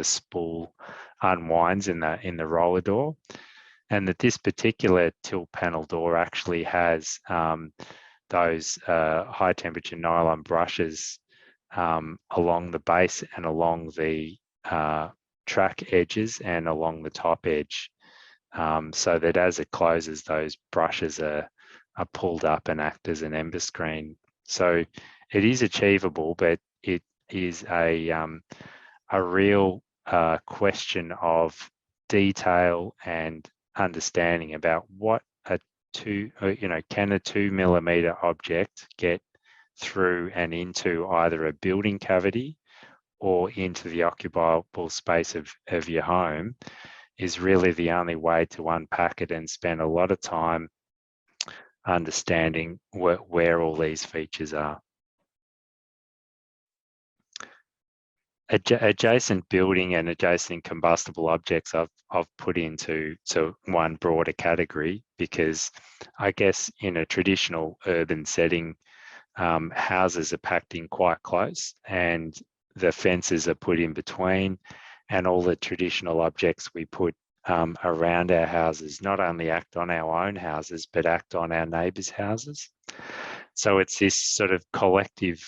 spool unwinds in the roller door. And that this particular tilt panel door actually has those high temperature nylon brushes along the base and along the track edges and along the top edge, so that as it closes, those brushes are pulled up and act as an ember screen. So it is achievable, but it is a real question of detail and understanding about what can a 2 millimeter object get through and into either a building cavity or into the occupiable space of your home is really the only way to unpack it and spend a lot of time understanding where all these features are. Adjacent building and adjacent combustible objects I've put into one broader category because I guess in a traditional urban setting, houses are packed in quite close and the fences are put in between, and all the traditional objects we put around our houses not only act on our own houses but act on our neighbours' houses. So it's this sort of collective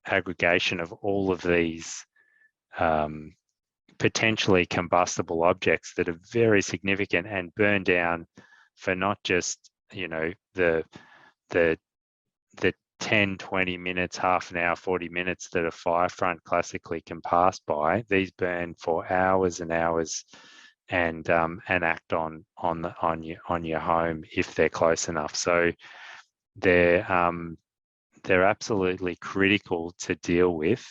aggregation of all of these potentially combustible objects that are very significant and burn down for not just the 10, 20 minutes, half an hour, 40 minutes that a Firefront classically can pass by. These burn for hours and hours and act on your home if they're close enough. So they're absolutely critical to deal with.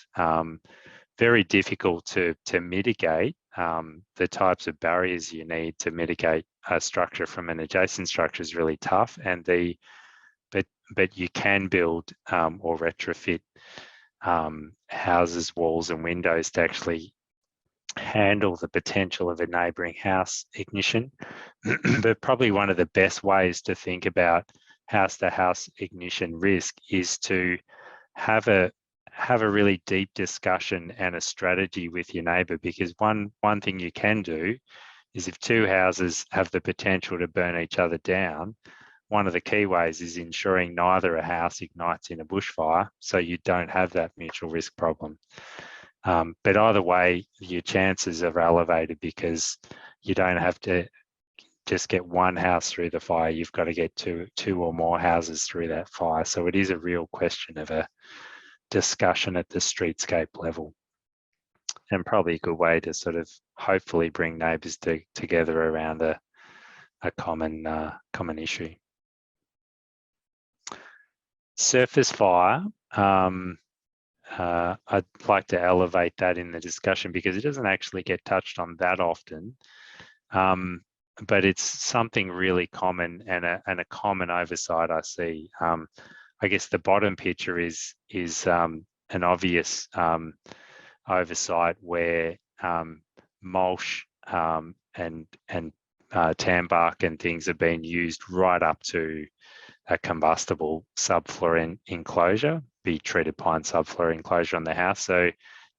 Very difficult to mitigate. The types of barriers you need to mitigate a structure from an adjacent structure is really tough, and but you can build or retrofit houses, walls and windows to actually handle the potential of a neighbouring house ignition. But probably one of the best ways to think about house-to-house ignition risk is to have a really deep discussion and a strategy with your neighbour, because one thing you can do is if two houses have the potential to burn each other down, one of the key ways is ensuring neither a house ignites in a bushfire, so you don't have that mutual risk problem. But either way, your chances are elevated because you don't have to just get one house through the fire. You've got to get two or more houses through that fire. So it is a real question of a discussion at the streetscape level, and probably a good way to sort of hopefully bring neighbours together around a common issue. Surface fire. I'd like to elevate that in the discussion because it doesn't actually get touched on that often, but it's something really common and a common oversight I see. I guess the bottom picture is an obvious oversight where mulch and tan bark and things are being used right up to a combustible subfloor enclosure, be treated pine subfloor enclosure on the house. So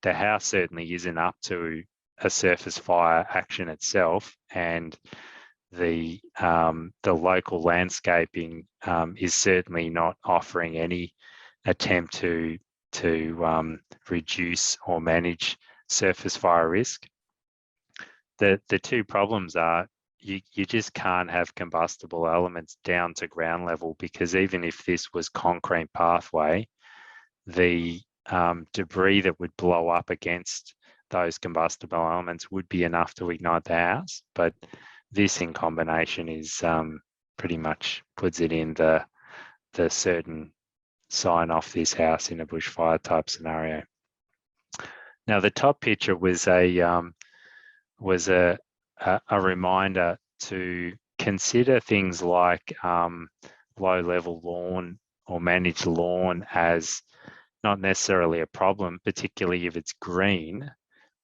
the house certainly isn't up to a surface fire action itself, and the local landscaping is certainly not offering any attempt to reduce or manage surface fire risk. The two problems are you just can't have combustible elements down to ground level, because even if this was concrete pathway, the debris that would blow up against those combustible elements would be enough to ignite the house. But this in combination is pretty much puts it in the certain sign off this house in a bushfire type scenario. Now the top picture was a reminder to consider things like low-level lawn or managed lawn as not necessarily a problem, particularly if it's green,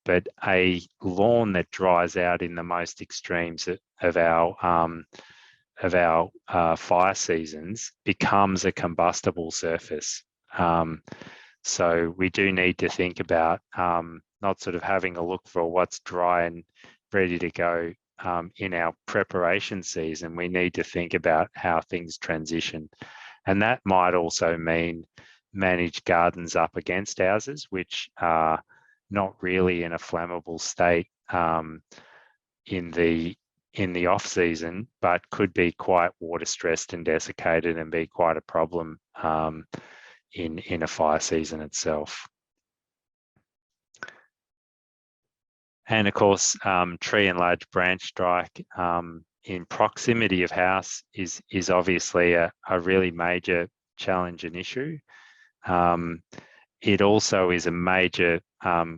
but a lawn that dries out in the most extremes of our fire seasons becomes a combustible surface. So we do need to think about not sort of having a look for what's dry and ready to go in our preparation season. We need to think about how things transition. And that might also mean manage gardens up against houses, which are not really in a flammable state in the off season, but could be quite water stressed and desiccated and be quite a problem in a fire season itself. And of course, tree and large branch strike in proximity of house is obviously a really major challenge and issue. It also is a major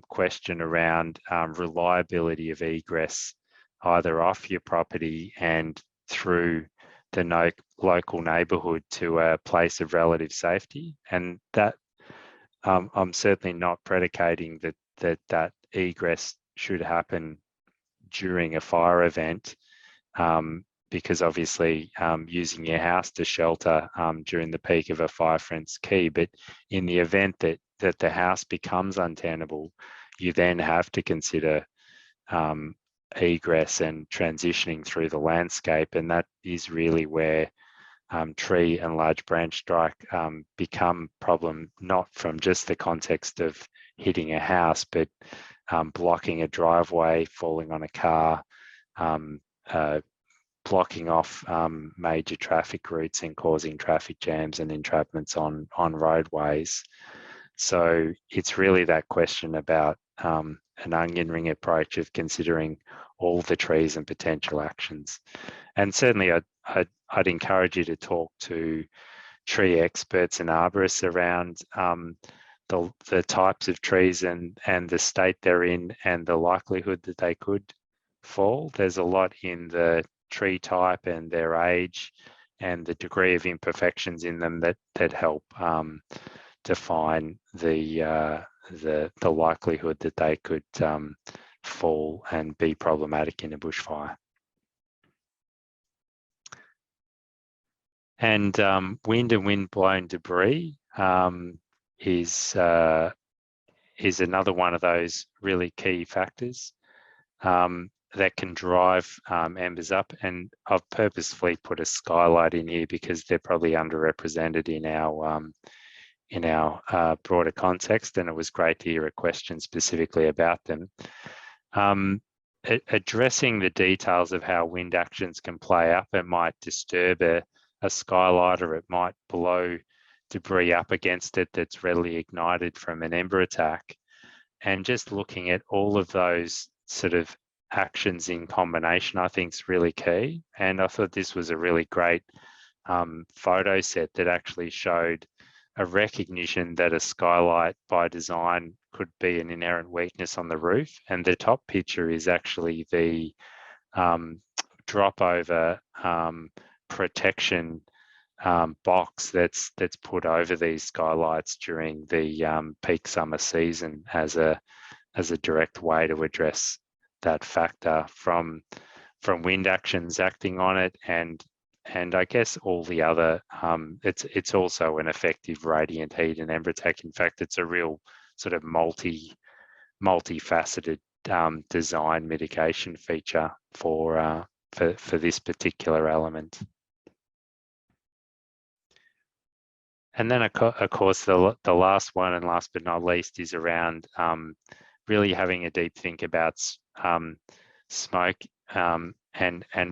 question around reliability of egress, either off your property and through the local neighbourhood to a place of relative safety. And that I'm certainly not predicating that egress should happen during a fire event, because obviously using your house to shelter during the peak of a Firefront's key. But in the event that the house becomes untenable, you then have to consider egress and transitioning through the landscape, and that is really where tree and large branch strike become problem, not from just the context of hitting a house, but blocking a driveway, falling on a car, blocking off major traffic routes and causing traffic jams and entrapments on roadways. So it's really that question about an onion ring approach of considering all the trees and potential actions. And certainly I'd encourage you to talk to tree experts and arborists around the types of trees and the state they're in and the likelihood that they could fall. There's a lot in the tree type and their age and the degree of imperfections in them that help define the likelihood that they could fall and be problematic in a bushfire. And wind and wind-blown debris is another one of those really key factors. that can drive embers up. And I've purposefully put a skylight in here because they're probably underrepresented in our broader context, and it was great to hear a question specifically about them. Addressing the details of how wind actions can play up, it might disturb a skylight, or it might blow debris up against it that's readily ignited from an ember attack. And just looking at all of those sort of actions in combination, I think is really key. And I thought this was a really great photo set that actually showed a recognition that a skylight by design could be an inherent weakness on the roof. And the top picture is actually the drop over protection box that's put over these skylights during the peak summer season as a direct way to address that factor from wind actions acting on it, and I guess all the other, it's also an effective radiant heat and ember attack. In fact, it's a real sort of multifaceted design mitigation feature for this particular element. And then, of course, the last one, and last but not least, is around really having a deep think about smoke and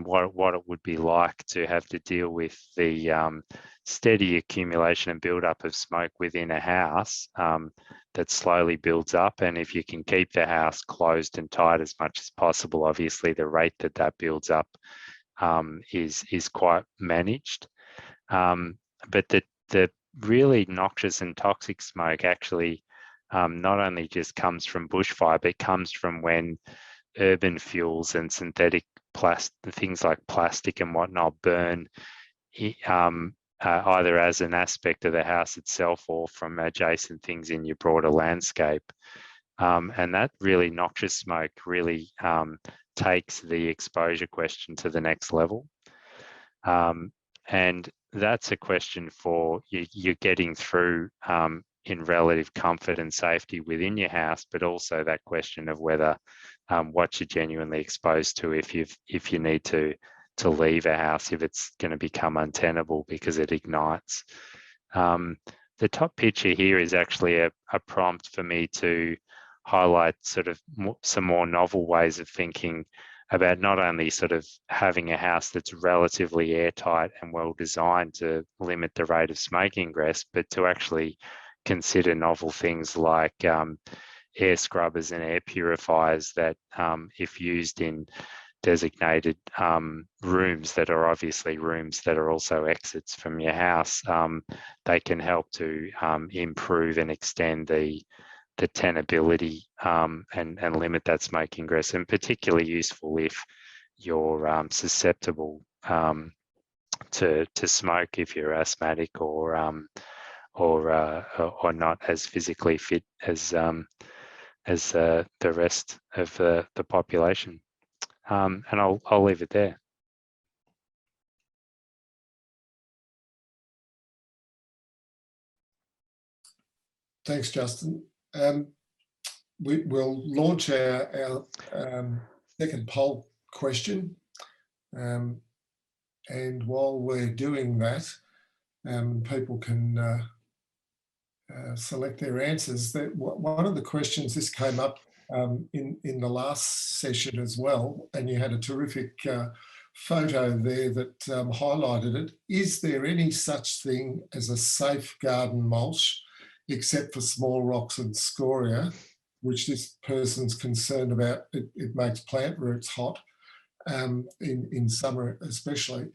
what it would be like to have to deal with the steady accumulation and build-up of smoke within a house that slowly builds up. And if you can keep the house closed and tight as much as possible, obviously the rate that builds up is quite managed. But the really noxious and toxic smoke actually not only just comes from bushfire, but comes from when urban fuels and synthetic things like plastic and whatnot burn either as an aspect of the house itself or from adjacent things in your broader landscape. And that really noxious smoke really takes the exposure question to the next level. And that's a question for you're getting through in relative comfort and safety within your house, but also that question of whether what you're genuinely exposed to if you need to leave a house, if it's going to become untenable because it ignites. The top picture here is actually a prompt for me to highlight sort of some more novel ways of thinking about not only sort of having a house that's relatively airtight and well designed to limit the rate of smoke ingress, but to actually consider novel things like air scrubbers and air purifiers that, if used in designated rooms that are obviously rooms that are also exits from your house, they can help to improve and extend the tenability and limit that smoke ingress, and particularly useful if you're susceptible to smoke, if you're asthmatic or not as physically fit as the rest of the population. And I'll leave it there. Thanks, Justin. We'll launch our second poll question. And while we're doing that, people can select their answers. One of the questions, this came up in the last session as well, and you had a terrific photo there that highlighted it. Is there any such thing as a safe garden mulch except for small rocks and scoria, which this person's concerned about? It makes plant roots hot in summer especially.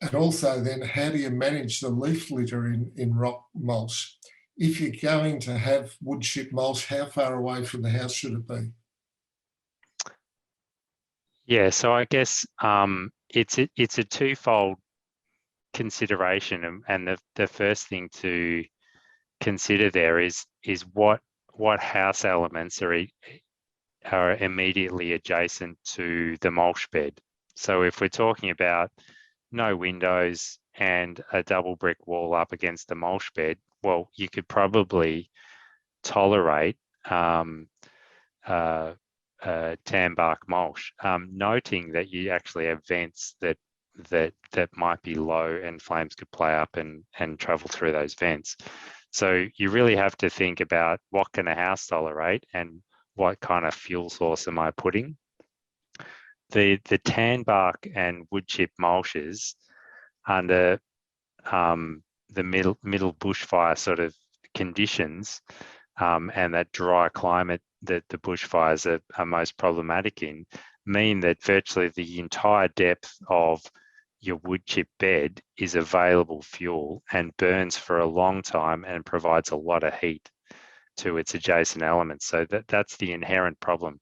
And also then, how do you manage the leaf litter in rock mulch? If you're going to have wood chip mulch, how far away from the house should it be? Yeah, so I guess it's a twofold consideration, and the first thing to consider there is what house elements are immediately adjacent to the mulch bed. So if we're talking about no windows and a double brick wall up against the mulch bed, well, you could probably tolerate tan bark mulch, noting that you actually have vents that might be low and flames could play up and travel through those vents. So you really have to think about what can a house tolerate and what kind of fuel source am I putting. The tan bark and wood chip mulches under the middle bushfire sort of conditions and that dry climate that the bushfires are most problematic in, mean that virtually the entire depth of your wood chip bed is available fuel and burns for a long time and provides a lot of heat to its adjacent elements. So that's the inherent problem.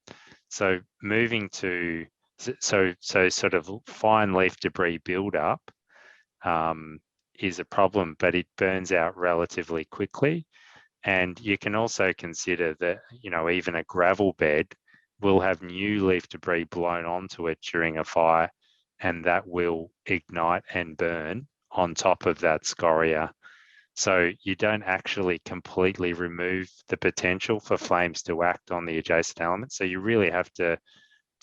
So moving to so sort of fine leaf debris buildup is a problem, but it burns out relatively quickly. And you can also consider that, you know, even a gravel bed will have new leaf debris blown onto it during a fire, and that will ignite and burn on top of that scoria. So you don't actually completely remove the potential for flames to act on the adjacent elements. So you really have to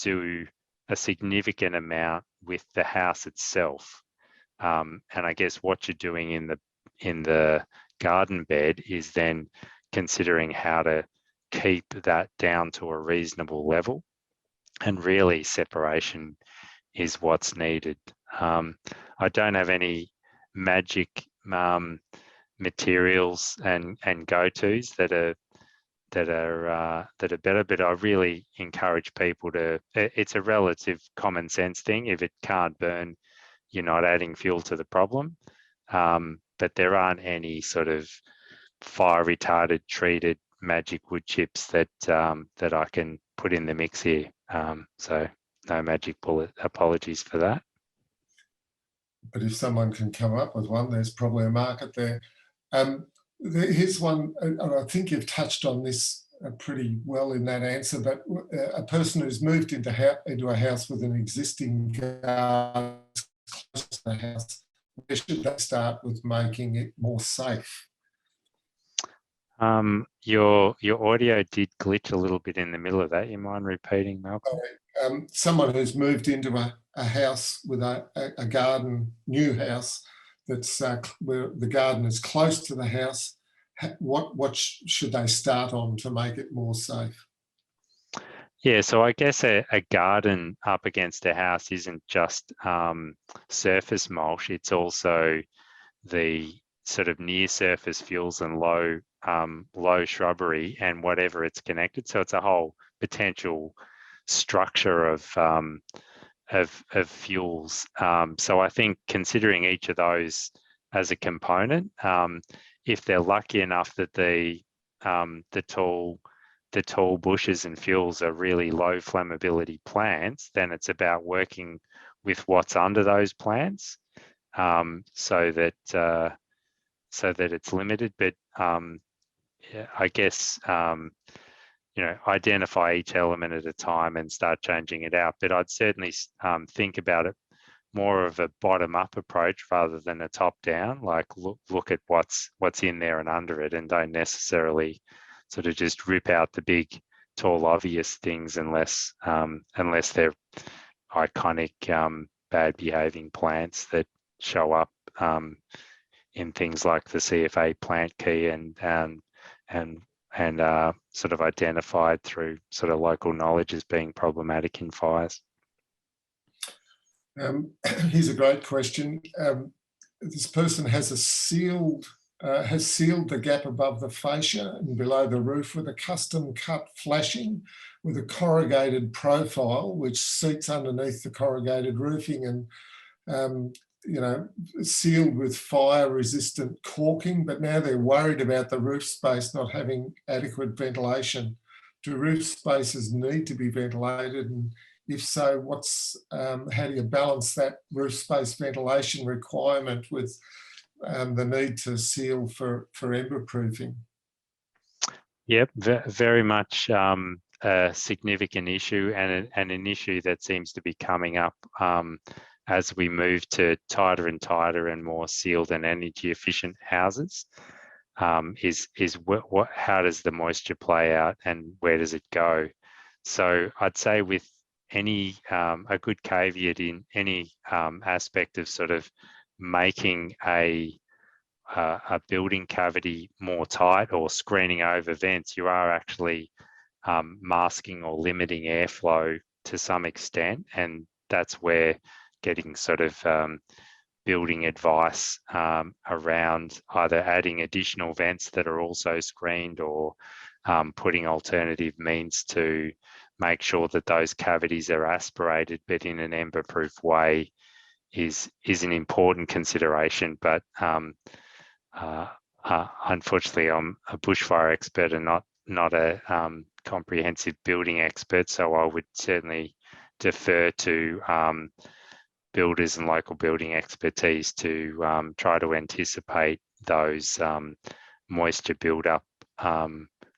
do a significant amount with the house itself. And I guess what you're doing in the garden bed is then considering how to keep that down to a reasonable level, and really separation is what's needed. I don't have any magic materials and go-tos that are better, but I really encourage people to. It's a relative common sense thing. If it can't burn, you're not adding fuel to the problem. But there aren't any sort of fire retarded treated magic wood chips that I can put in the mix here. So no magic bullet. Apologies for that. But if someone can come up with one, there's probably a market there. Here's one, and I think you've touched on this pretty well in that answer, but a person who's moved into a house with an existing garden close to the house, where should they start with making it more safe? Your audio did glitch a little bit in the middle of that. You mind repeating, Malcolm? Someone who's moved into a house with a garden, new house, that's where the garden is close to the house, what should they start on to make it more safe? Yeah, so I guess a garden up against a house isn't just surface mulch, it's also the sort of near surface fuels and low shrubbery and whatever it's connected. So it's a whole potential structure of fuels. So I think considering each of those as a component, if they're lucky enough that the tall bushes and fuels are really low flammability plants, then it's about working with what's under those plants, so that it's limited. But I guess identify each element at a time and start changing it out. But I'd certainly think about it more of a bottom-up approach rather than a top-down. Like look at what's in there and under it, and don't necessarily sort of just rip out the big, tall, obvious things unless they're iconic, bad-behaving plants that show up in things like the CFA plant key and sort of identified through sort of local knowledge as being problematic in fires. Here's a great question. This person has sealed the gap above the fascia and below the roof with a custom cut flashing with a corrugated profile which seats underneath the corrugated roofing and sealed with fire resistant caulking, but now they're worried about the roof space not having adequate ventilation. Do roof spaces need to be ventilated, and if so, how do you balance that roof space ventilation requirement with the need to seal for ember proofing? Yep, very much a significant issue, and an issue that seems to be coming up as we move to tighter and tighter and more sealed and energy efficient houses. How does the moisture play out and where does it go? So I'd say with any, a good caveat in any aspect of sort of making a building cavity more tight or screening over vents, you are actually masking or limiting airflow to some extent. And that's where getting sort of building advice around either adding additional vents that are also screened or putting alternative means to make sure that those cavities are aspirated but in an ember-proof way is an important consideration. But unfortunately, I'm a bushfire expert and not a comprehensive building expert, so I would certainly defer to builders and local building expertise to try to anticipate those moisture build-up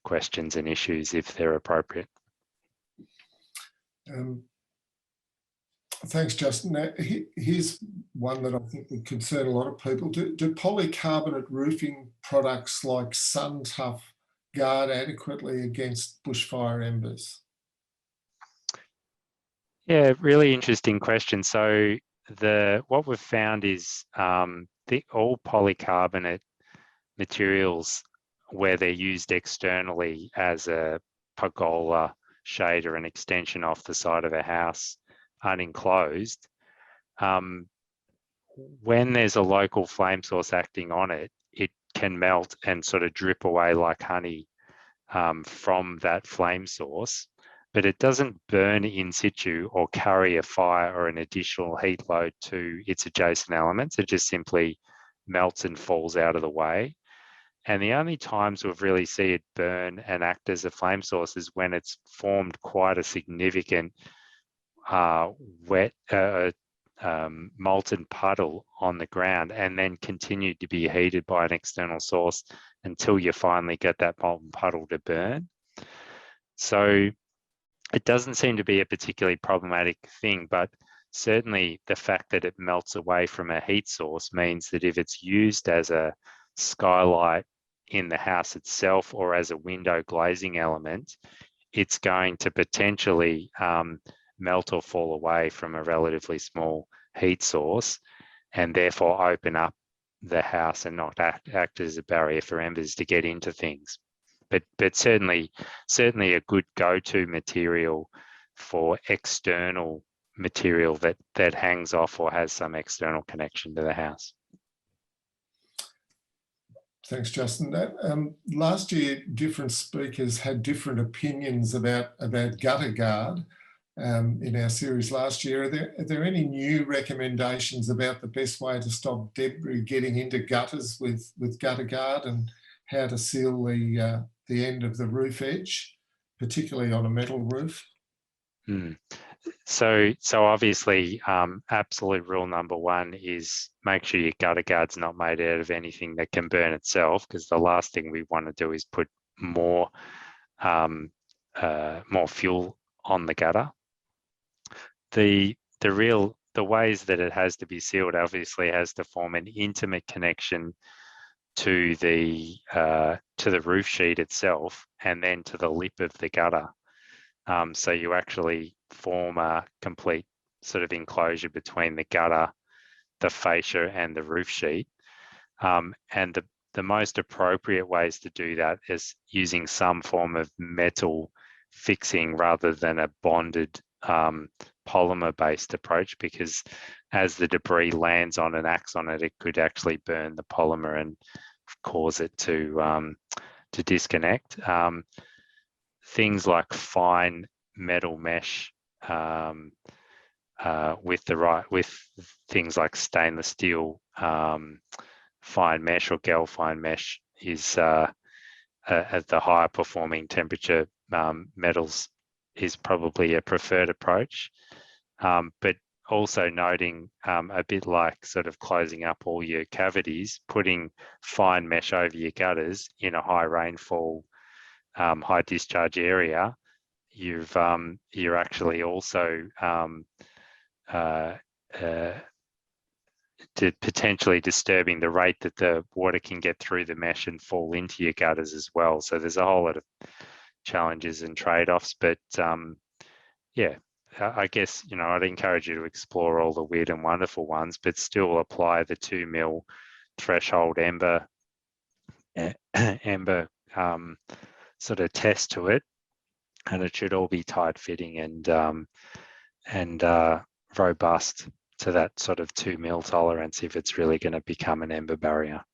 questions and issues if they're appropriate. Thanks, Justin. Now, here's one that I think would concern a lot of people. Do polycarbonate roofing products like SunTough guard adequately against bushfire embers? Yeah, really interesting question. So what we've found is all polycarbonate materials, where they're used externally as a pergola shade or an extension off the side of a house, unenclosed, when there's a local flame source acting on it, it can melt and sort of drip away like honey from that flame source, but it doesn't burn in situ or carry a fire or an additional heat load to its adjacent elements. It just simply melts and falls out of the way. And the only times we've really seen it burn and act as a flame source is when it's formed quite a significant wet molten puddle on the ground and then continued to be heated by an external source until you finally get that molten puddle to burn. So it doesn't seem to be a particularly problematic thing, but certainly the fact that it melts away from a heat source means that if it's used as a skylight in the house itself or as a window glazing element, it's going to potentially melt or fall away from a relatively small heat source and therefore open up the house and not act as a barrier for embers to get into things. But certainly a good go-to material for external material that hangs off or has some external connection to the house. Thanks, Justin. Last year, different speakers had different opinions about gutter guard in our series last year. Are there any new recommendations about the best way to stop debris getting into gutters with gutter guard and how to seal the end of the roof edge, particularly on a metal roof? So obviously, absolute rule number one is make sure your gutter guard's not made out of anything that can burn itself, because the last thing we want to do is put more fuel on the gutter. The ways that it has to be sealed obviously has to form an intimate connection to the roof sheet itself and then to the lip of the gutter. So you actually form a complete sort of enclosure between the gutter, the fascia and the roof sheet. And the most appropriate ways to do that is using some form of metal fixing rather than a bonded polymer-based approach, because as the debris lands on and acts on it, it could actually burn the polymer and cause it to disconnect. Things like fine metal mesh with things like stainless steel fine mesh or galfine mesh is at the higher performing temperature metals is probably a preferred approach. But also noting a bit like sort of closing up all your cavities, putting fine mesh over your gutters in a high rainfall, high discharge area, you're actually also potentially disturbing the rate that the water can get through the mesh and fall into your gutters as well. So there's a whole lot of challenges and trade-offs, but yeah, I guess, you know, I'd encourage you to explore all the weird and wonderful ones, but still apply the 2 mil threshold Ember sort of test to it, and it should all be tight fitting and robust to that sort of 2 mil tolerance if it's really going to become an Ember barrier.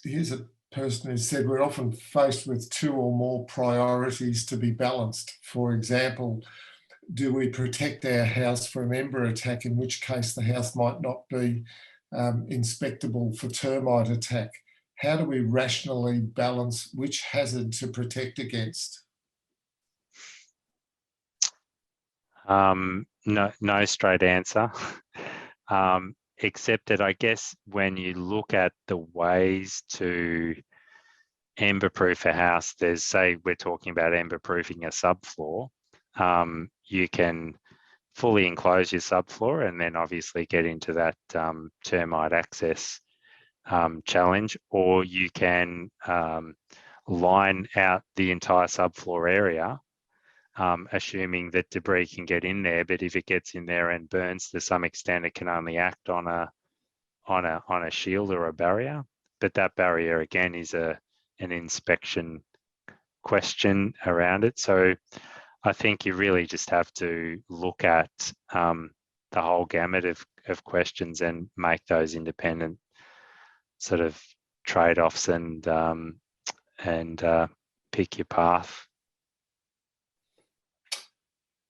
Here's a person who said we're often faced with 2 or more priorities to be balanced. For example, do we protect our house from Ember attack, in which case the house might not be inspectable for termite attack? How do we rationally balance which hazard to protect against? No straight answer. Except that I guess when you look at the ways to ember-proof a house, there's, say we're talking about ember-proofing a subfloor, you can fully enclose your subfloor and then obviously get into that termite access challenge, or you can line out the entire subfloor area, assuming that debris can get in there, but if it gets in there and burns to some extent, it can only act on a shield or a barrier. But that barrier again is an inspection question around it. So I think you really just have to look at the whole gamut of questions and make those independent sort of trade-offs and pick your path.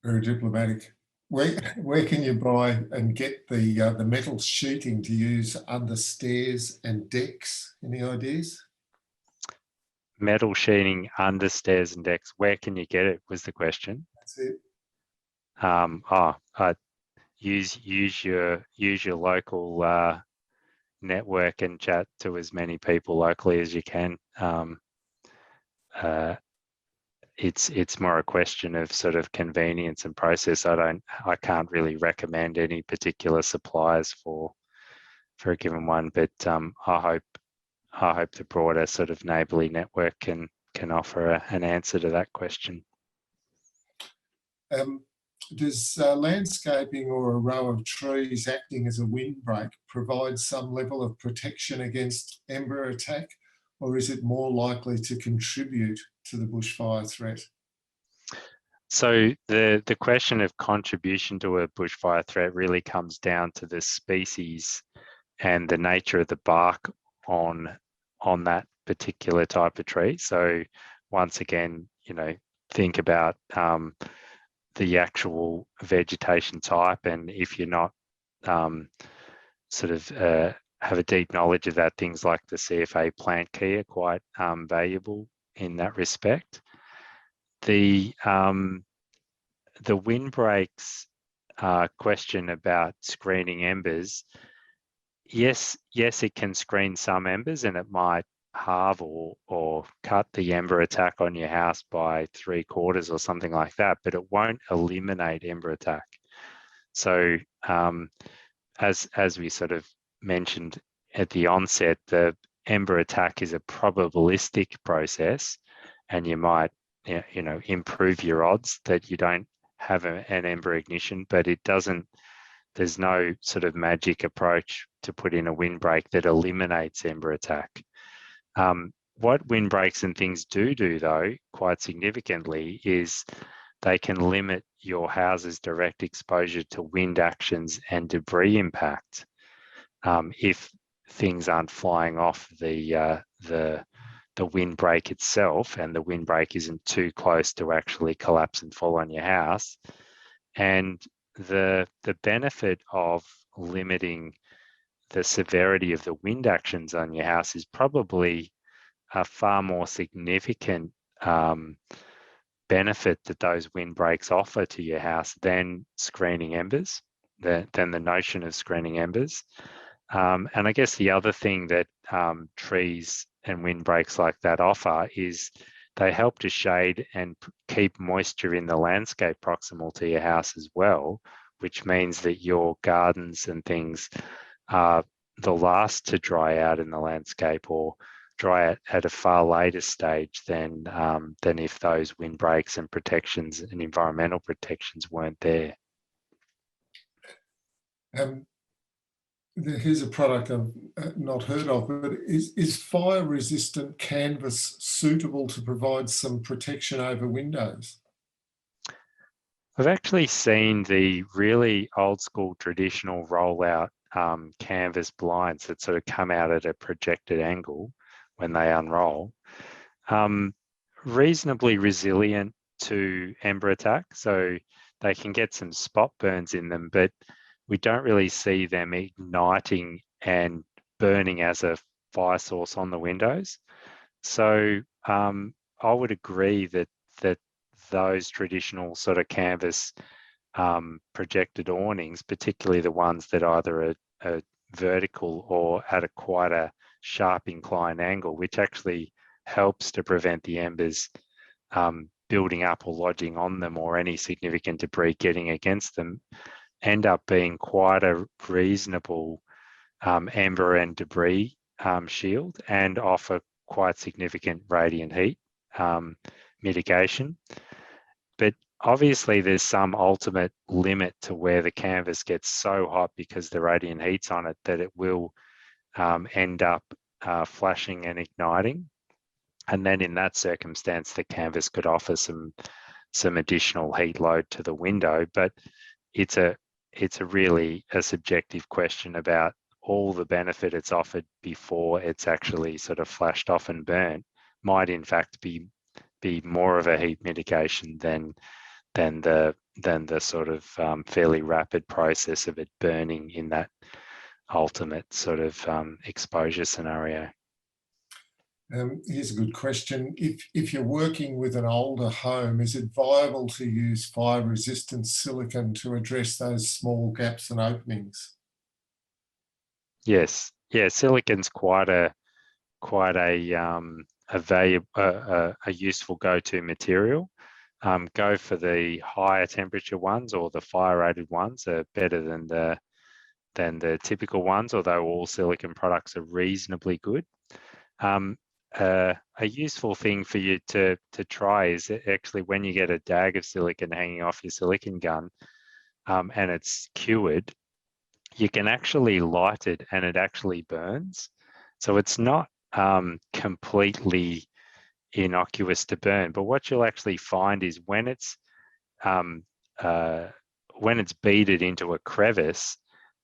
Very diplomatic. Where can you buy and get the metal sheeting to use under stairs and decks? Any ideas? Metal sheeting under stairs and decks. Where can you get it? Was the question. That's it. Use your local network and chat to as many people locally as you can. It's more a question of sort of convenience and process. I can't really recommend any particular suppliers for a given one, but I hope the broader sort of neighbourly network can offer an answer to that question. Does landscaping or a row of trees acting as a windbreak provide some level of protection against Ember attack, or is it more likely to contribute to the bushfire threat? So the question of contribution to a bushfire threat really comes down to the species and the nature of the bark on that particular type of tree. So once again, you know, think about the actual vegetation type, and if you're not have a deep knowledge of that, things like the CFA plant key are quite valuable in that respect. The windbreaks question about screening embers, yes, it can screen some embers, and it might halve or cut the ember attack on your house by 3/4 or something like that, but it won't eliminate ember attack. So as we sort of mentioned at the onset, the ember attack is a probabilistic process, and you might improve your odds that you don't have an ember ignition, but it doesn't, there's no sort of magic approach to put in a windbreak that eliminates ember attack. What windbreaks and things do though, quite significantly, is they can limit your house's direct exposure to wind actions and debris impact if things aren't flying off the windbreak itself, and the windbreak isn't too close to actually collapse and fall on your house. And the benefit of limiting the severity of the wind actions on your house is probably a far more significant benefit that those windbreaks offer to your house than screening embers, than the notion of screening embers. And I guess the other thing that trees and windbreaks like that offer is they help to shade and keep moisture in the landscape proximal to your house as well, which means that your gardens and things are the last to dry out in the landscape or dry at a far later stage than if those windbreaks and protections and environmental protections weren't there. Here's a product I've not heard of, but is fire-resistant canvas suitable to provide some protection over windows? I've actually seen the really old school traditional rollout canvas blinds that sort of come out at a projected angle when they unroll. Reasonably resilient to Ember Attack, so they can get some spot burns in them, but we don't really see them igniting and burning as a fire source on the windows. So I would agree that those traditional sort of canvas projected awnings, particularly the ones that either are vertical or at quite a sharp inclined angle, which actually helps to prevent the embers building up or lodging on them or any significant debris getting against them, end up being quite a reasonable ember and debris shield and offer quite significant radiant heat mitigation. But obviously there's some ultimate limit to where the canvas gets so hot because the radiant heat's on it that it will end up flashing and igniting. And then in that circumstance, the canvas could offer some additional heat load to the window. But it's a really a subjective question about all the benefit it's offered before it's actually sort of flashed off and burnt might in fact be more of a heat mitigation than the sort of fairly rapid process of it burning in that ultimate sort of exposure scenario. Here's a good question. If you're working with an older home, is it viable to use fire-resistant silicone to address those small gaps and openings? Yes, yeah, silicone's quite a useful go-to material. Go for the higher temperature ones, or the fire-rated ones are better than the typical ones, although all silicone products are reasonably good. A useful thing for you to try is actually when you get a dag of silicone hanging off your silicone gun and it's cured, you can actually light it and it actually burns. So it's not completely innocuous to burn, but what you'll actually find is when it's beaded into a crevice,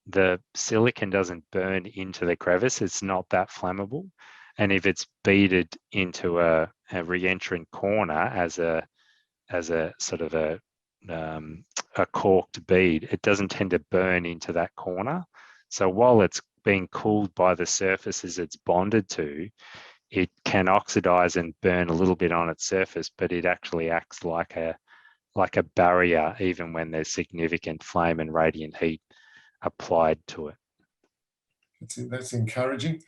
the silicone doesn't burn into the crevice. It's not that flammable. And if it's beaded into a re-entrant corner as a sort of a corked bead, it doesn't tend to burn into that corner. So while it's being cooled by the surfaces it's bonded to, it can oxidize and burn a little bit on its surface, but it actually acts like a barrier even when there's significant flame and radiant heat applied to it. That's encouraging.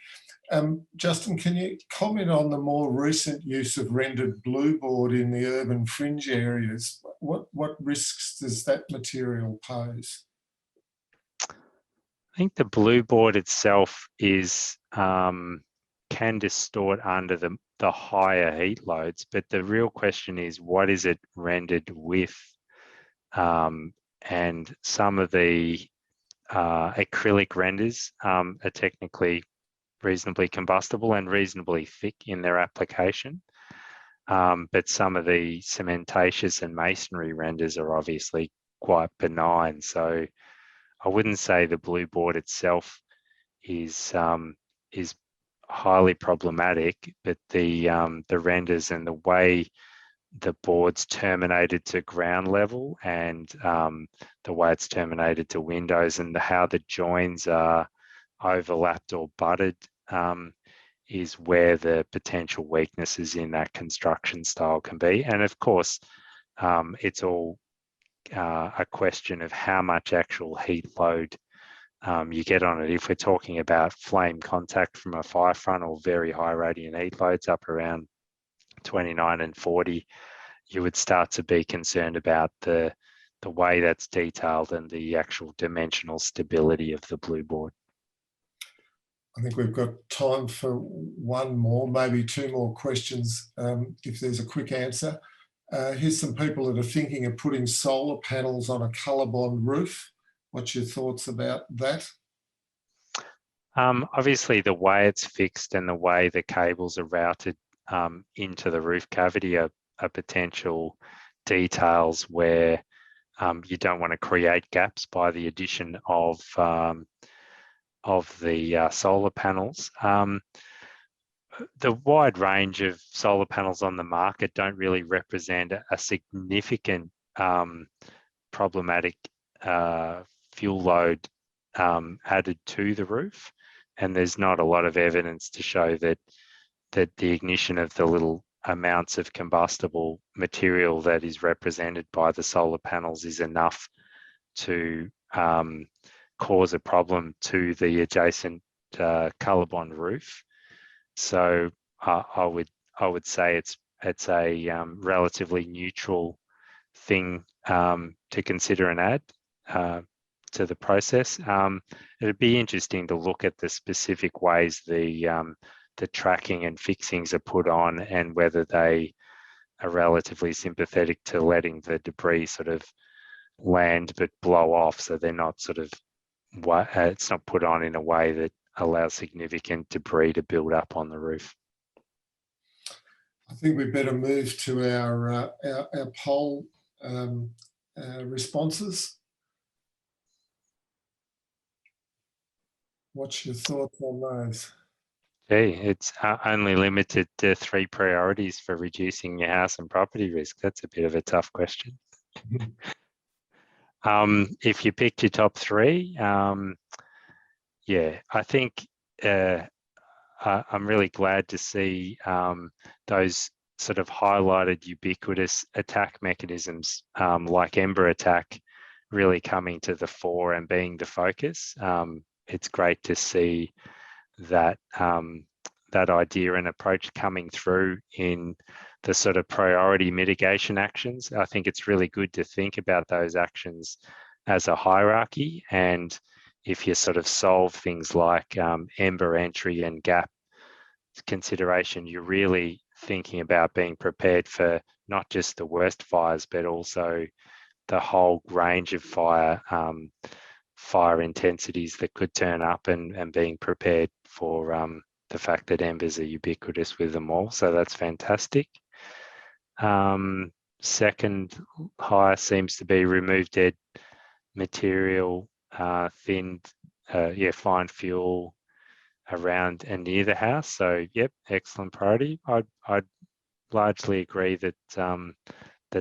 Justin, can you comment on the more recent use of rendered blue board in the urban fringe areas? What risks does that material pose? I think the blue board itself is can distort under the higher heat loads, but the real question is what is it rendered with? And some of the acrylic renders are technically reasonably combustible and reasonably thick in their application. But some of the cementatious and masonry renders are obviously quite benign. So I wouldn't say the blue board itself is highly problematic, but the renders and the way the board's terminated to ground level and the way it's terminated to windows and how the joins are overlapped or butted is where the potential weaknesses in that construction style can be. And of course, it's all a question of how much actual heat load you get on it. If we're talking about flame contact from a Firefront or very high radiant heat loads up around 29 and 40, you would start to be concerned about the way that's detailed and the actual dimensional stability of the blue board. I think we've got time for one more, maybe two more questions if there's a quick answer. Here's some people that are thinking of putting solar panels on a colour-bond roof. What's your thoughts about that? Obviously, the way it's fixed and the way the cables are routed into the roof cavity are potential details where you don't want to create gaps by the addition of the solar panels. The wide range of solar panels on the market don't really represent a significant problematic fuel load added to the roof, and there's not a lot of evidence to show that the ignition of the little amounts of combustible material that is represented by the solar panels is enough to cause a problem to the adjacent colour-bond roof. So I would say it's a relatively neutral thing to consider and add to the process. It'd be interesting to look at the specific ways the tracking and fixings are put on and whether they are relatively sympathetic to letting the debris sort of land but blow off, so they're not sort of it's not put on in a way that allows significant debris to build up on the roof. I think we better move to our poll responses. What's your thoughts on those? Gee, it's only limited to 3 priorities for reducing your house and property risk. That's a bit of a tough question. If you picked your top 3, yeah, I think I'm really glad to see those sort of highlighted ubiquitous attack mechanisms like Ember Attack really coming to the fore and being the focus. It's great to see that that idea and approach coming through in the sort of priority mitigation actions. I think it's really good to think about those actions as a hierarchy, and if you sort of solve things like ember entry and gap consideration, you're really thinking about being prepared for not just the worst fires, but also the whole range of fire intensities that could turn up, and being prepared for the fact that embers are ubiquitous with them all. So that's fantastic. Second highest seems to be remove dead material, thinned, fine fuel around and near the house. So yep, excellent priority. I'd largely agree that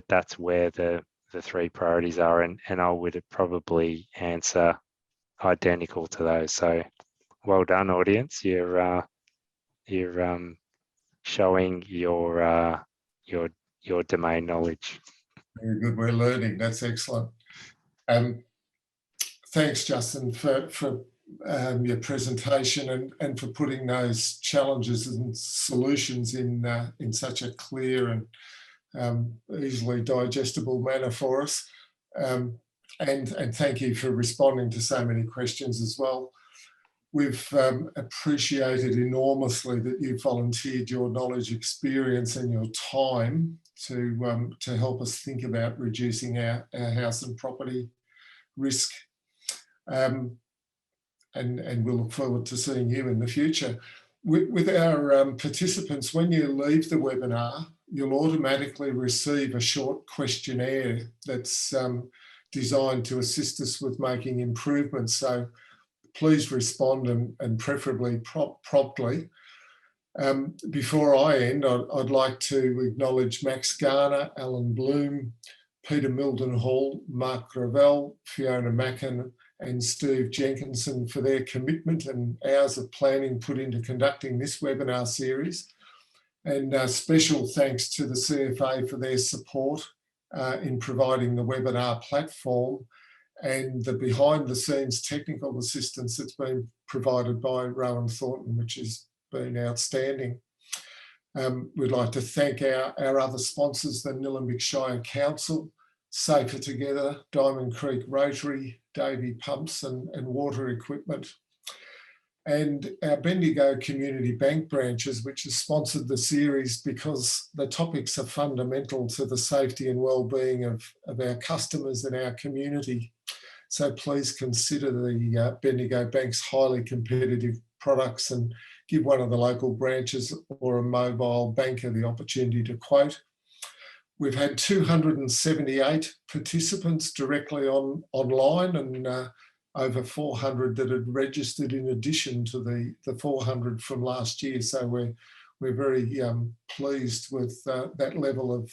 that's where the 3 priorities are, and I would probably answer identical to those. So well done, audience. You're showing your domain knowledge. Very good. We're learning. That's excellent. Thanks, Justin, for your presentation and for putting those challenges and solutions in such a clear and easily digestible manner for us. And thank you for responding to so many questions as well. We've appreciated enormously that you've volunteered your knowledge, experience and your time to help us think about reducing our house and property risk. And we'll look forward to seeing you in the future. With our participants, when you leave the webinar, you'll automatically receive a short questionnaire that's designed to assist us with making improvements. So please respond and preferably promptly. Before I end, I'd like to acknowledge Max Garner, Alan Bloom, Peter Mildenhall, Mark Gravel, Fiona Mackin and Steve Jenkinson for their commitment and hours of planning put into conducting this webinar series. And special thanks to the CFA for their support in providing the webinar platform and the behind the scenes technical assistance that's been provided by Rowan Thornton, which has been outstanding. We'd like to thank our other sponsors, the Nillumbik Shire Council, Safer Together, Diamond Creek Rotary, Davey Pumps and Water Equipment. and our Bendigo Community Bank branches, which has sponsored the series because the topics are fundamental to the safety and well-being of our customers and our community. So please consider the Bendigo Bank's highly competitive products and give one of the local branches or a mobile banker the opportunity to quote. We've had 278 participants directly online and over 400 that had registered in addition to the 400 from last year. So we're very pleased with that level of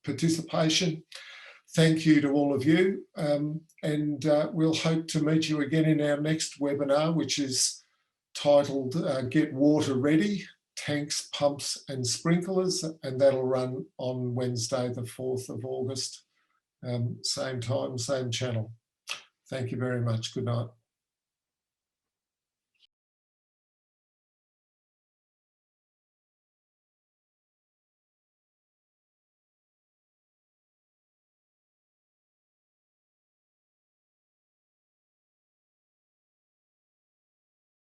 participation. Thank you to all of you, and we'll hope to meet you again in our next webinar, which is titled Get Water Ready, Tanks, Pumps and Sprinklers, and that'll run on Wednesday the 4th of August, same time, same channel. Thank you very much. Good night.